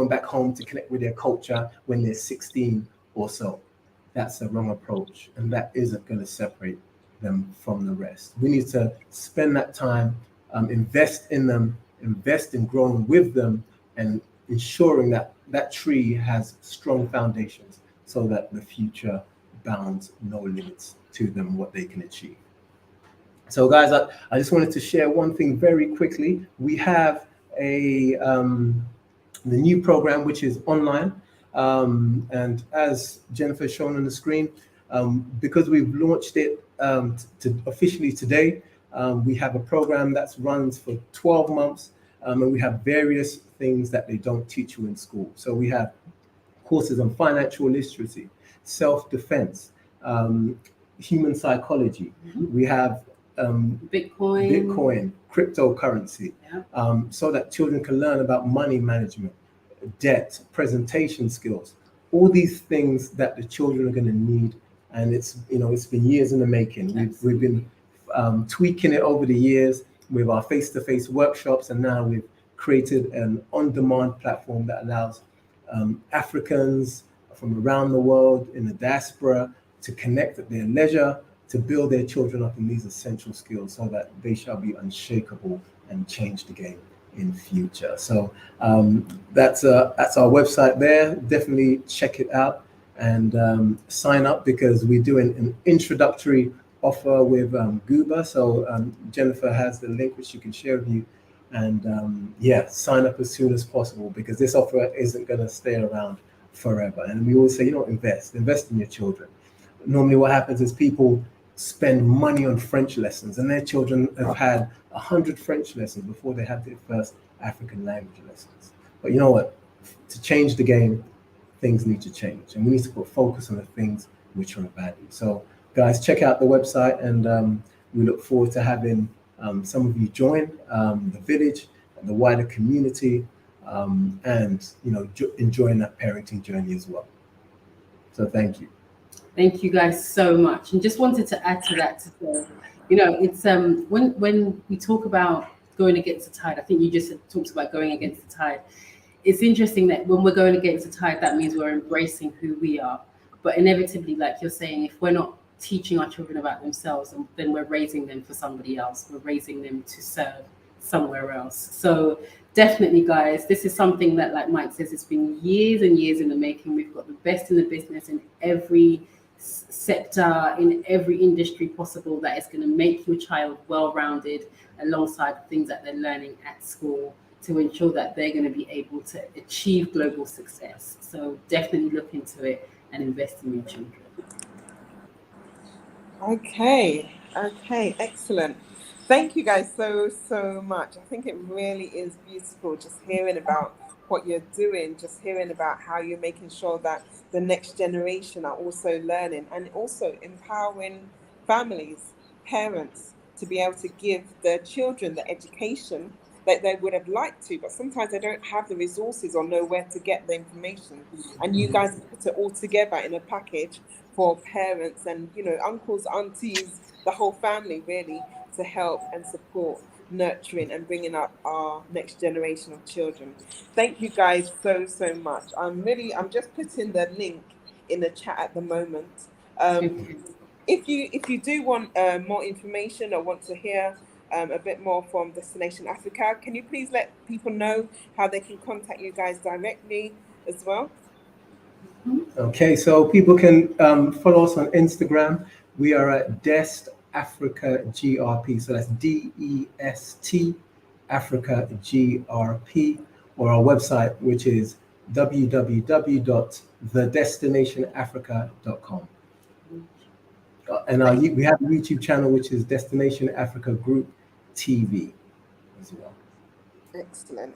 back home to connect with their culture when they're 16 or so. That's the wrong approach, and that isn't going to separate them from the rest. We need to spend that time, invest in them, invest in growing with them, and ensuring that that tree has strong foundations so that the future bounds no limits to them, what they can achieve. So guys, I just wanted to share one thing very quickly. We have the new program, which is online. And as Jennifer's shown on the screen, because we've launched it officially today, we have a program that runs for 12 months, and we have various things that they don't teach you in school. So we have courses on financial literacy, self-defense, human psychology. We have Bitcoin, cryptocurrency, so that children can learn about money management, debt, presentation skills, all these things that the children are going to need. And it's been years in the making. We've been tweaking it over the years with our face-to-face workshops, and now we've created an on-demand platform that allows Africans from around the world in the diaspora to connect at their leisure, to build their children up in these essential skills so that they shall be unshakable and change the game in future. So that's our website there. Definitely check it out and sign up, because we're doing an introductory offer with Gooba. So Jennifer has the link which she can share with you. And yeah, sign up as soon as possible, because this offer isn't going to stay around forever. And we always say, invest in your children. Normally what happens is people spend money on French lessons, and their children have had 100 French lessons before they had their first African language lessons. But you know what? To change the game, things need to change, and we need to put focus on the things which are of value. So guys, check out the website, and we look forward to having some of you join the village and the wider community, and enjoying that parenting journey as well. So thank you. Thank you guys so much. And just wanted to add to that to say, it's when we talk about going against the tide, I think you just talked about going against the tide. It's interesting that when we're going against the tide, that means we're embracing who we are. But inevitably, like you're saying, if we're not teaching our children about themselves, then we're raising them for somebody else. We're raising them to serve somewhere else. So definitely, guys, this is something that, like Mike says, it's been years and years in the making. We've got the best in the business in every sector, in every industry possible, that is going to make your child well-rounded alongside the things that they're learning at school, to ensure that they're going to be able to achieve global success. So definitely look into it and invest in your children. Okay, excellent. Thank you guys so much. I think it really is beautiful just hearing about what you're doing, just hearing about how you're making sure that the next generation are also learning, and also empowering families, parents, to be able to give their children the education that they would have liked to, but sometimes they don't have the resources or know where to get the information. And you guys put it all together in a package for parents and uncles, aunties, the whole family, really, to help and support nurturing and bringing up our next generation of children. Thank you guys so much. I'm just putting the link in the chat at the moment. If you do want more information or want to hear a bit more from Destination Africa, can you please let people know how they can contact you guys directly as well? Okay, so people can follow us on Instagram. We are at Dest Africa GRP, so that's DEST Africa GRP, or our website, which is www.thedestinationafrica.com. And we have a YouTube channel, which is Destination Africa Group TV as well. Excellent.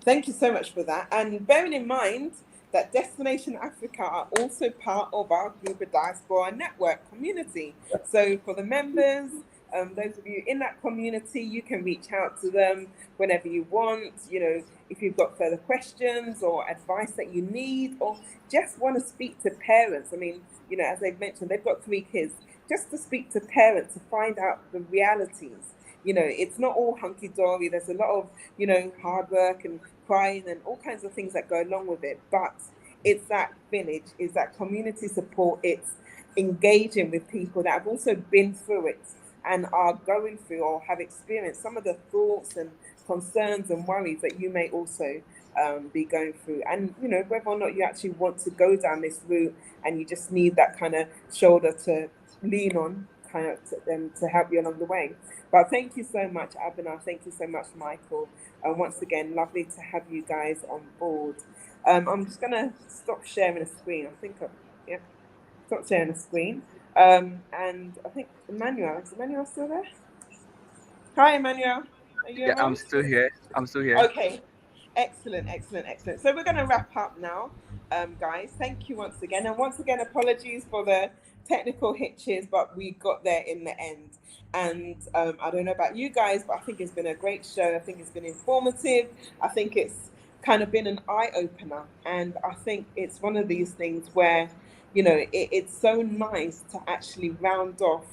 Thank you so much for that. And bearing in mind that Destination Africa are also part of our Group of Diaspora Network community. So for the members, those of you in that community, you can reach out to them whenever you want. If you've got further questions or advice that you need, or just want to speak to parents. I mean, as they've mentioned, they've got 3 kids. Just to speak to parents to find out the realities. It's not all hunky-dory. There's a lot of, hard work and crying and all kinds of things that go along with it. But it's that village, it's that community support, it's engaging with people that have also been through it and are going through or have experienced some of the thoughts and concerns and worries that you may also be going through. And, whether or not you actually want to go down this route and you just need that kind of shoulder to lean on, kind of to help you along the way. But thank you so much, Abena. Thank you so much, Michael. And once again, lovely to have you guys on board. I'm just going to stop sharing a screen. Stop sharing a screen. And I think Emmanuel, is Emmanuel still there? Hi, Emmanuel. Are you around? I'm still here. Okay. Excellent. So we're going to wrap up now, guys. Thank you once again. And once again, apologies for the technical hitches, but we got there in the end. And I don't know about you guys, but I think it's been a great show. I think it's been informative. I think it's kind of been an eye-opener. And I think it's one of these things where, it's so nice to actually round off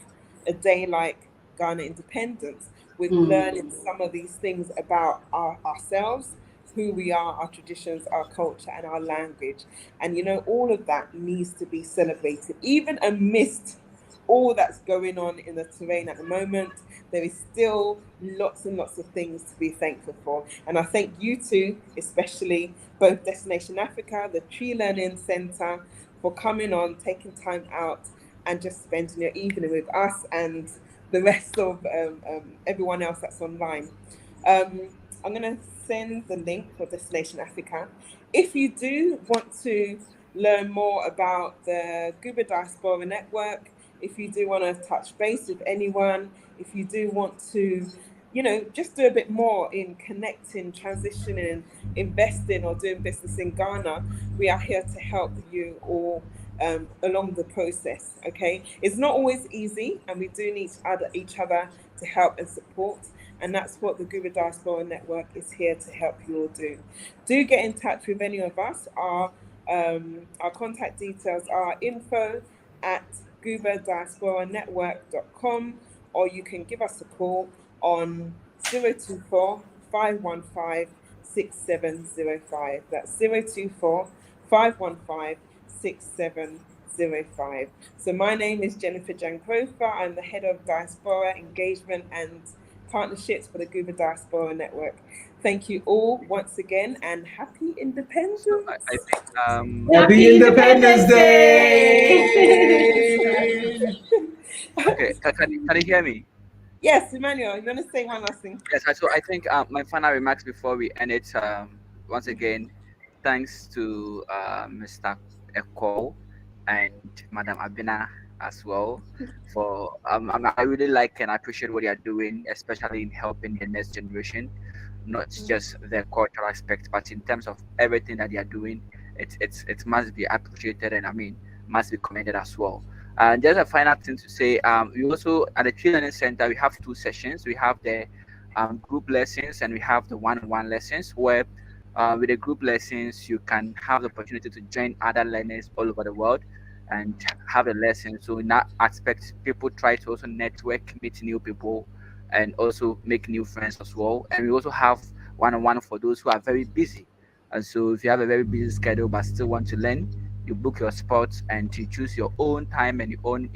a day like Ghana Independence with learning some of these things about ourselves, who we are, our traditions, our culture, and our language. And all of that needs to be celebrated, even amidst all that's going on in the terrain at the moment. There is still lots and lots of things to be thankful for. And I thank you two, especially both Destination Africa, the Tree Learning Centre, for coming on, taking time out, and just spending your evening with us and the rest of everyone else that's online. I'm going to send the link for Destination Africa. If you do want to learn more about the Guba Diaspora Network, if you do want to touch base with anyone, if you do want to, just do a bit more in connecting, transitioning, investing, or doing business in Ghana, we are here to help you all along the process. Okay, it's not always easy, and we do need each other to help and support. And that's what the Guba Diaspora Network is here to help you all do. Do get in touch with any of us. Our contact details are info@gubadiasporanetwork.com, or you can give us a call on 024 515 6705. That's 024 515 6705. So my name is Jennifer Jangrofa. I'm the head of Diaspora Engagement and Partnerships for the Guba Diaspora Network. Thank you all once again, and happy independence. So I think Happy Independence Day! okay, can you hear me? Yes, Emmanuel, you want to say one last thing? Yes, so I think my final remarks before we end it. Once again, thanks to Mr. Eko and Madam Abina as well for I really like and appreciate what you are doing, especially in helping the next generation, not just the cultural aspect, but in terms of everything that they are doing. It must be appreciated, and I mean must be commended as well. And just a final thing to say, we also at the Tree Learning Center we have two sessions. We have the group lessons and we have the one-on-one lessons where with the group lessons you can have the opportunity to join other learners all over the world and have a lesson. So in that aspect, people try to also network, meet new people, and also make new friends as well. And we also have one-on-one for those who are very busy. And so if you have a very busy schedule but still want to learn, you book your spots and you choose your own time and your own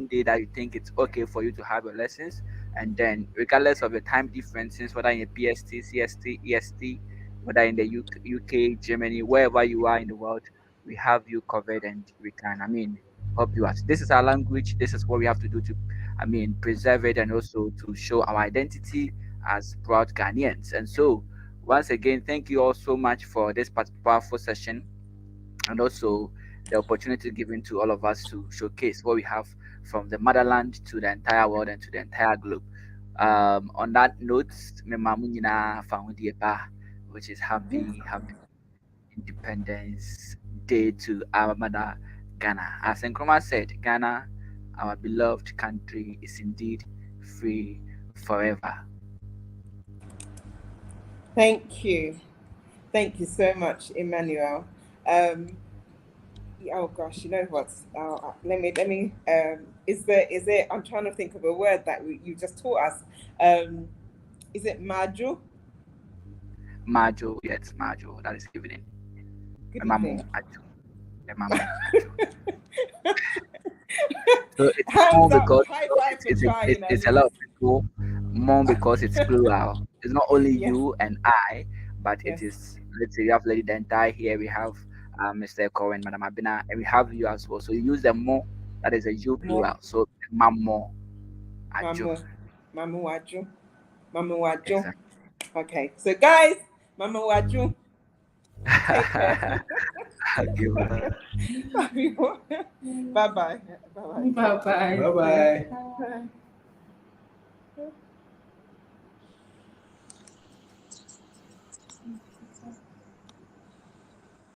day that you think it's okay for you to have your lessons. And then regardless of the time differences, whether in the PST, CST, EST, whether in the UK, Germany, wherever you are in the world, we have you covered and we can, help you out. This is our language. This is what we have to do to, preserve it and also to show our identity as proud Ghanaians. And so, once again, thank you all so much for this powerful session and also the opportunity given to all of us to showcase what we have from the motherland to the entire world and to the entire globe. On that note, me mamu nyinaa fa ho die ba, which is happy Independence Day to our mother Ghana. As Nkrumah said, Ghana, our beloved country, is indeed free forever. Thank you so much, Emmanuel. Oh gosh, you know what? Let me. Is there? I'm trying to think of a word that you just taught us. Is it Majo? Majo, yes, Majo. That is evening. Good Mamu, evening. Ajo. Mamu, Ajo. So it's Hands more up, because high five for trying. it's a lot of people. More because it's plural. It's not only Yes. you and I, but Yes. it is. Let's say you have Lady Dentai here. We have Mr. Eko and Madam Abina, and we have you as well. So you use the more. That is a you plural. More. So Mamo, Ajo. Mamu Waju. Mamu Waju. Exactly. Okay, so guys, Mamu Waju. Take care. Okay, well. Bye bye. Bye bye. Bye bye. Bye.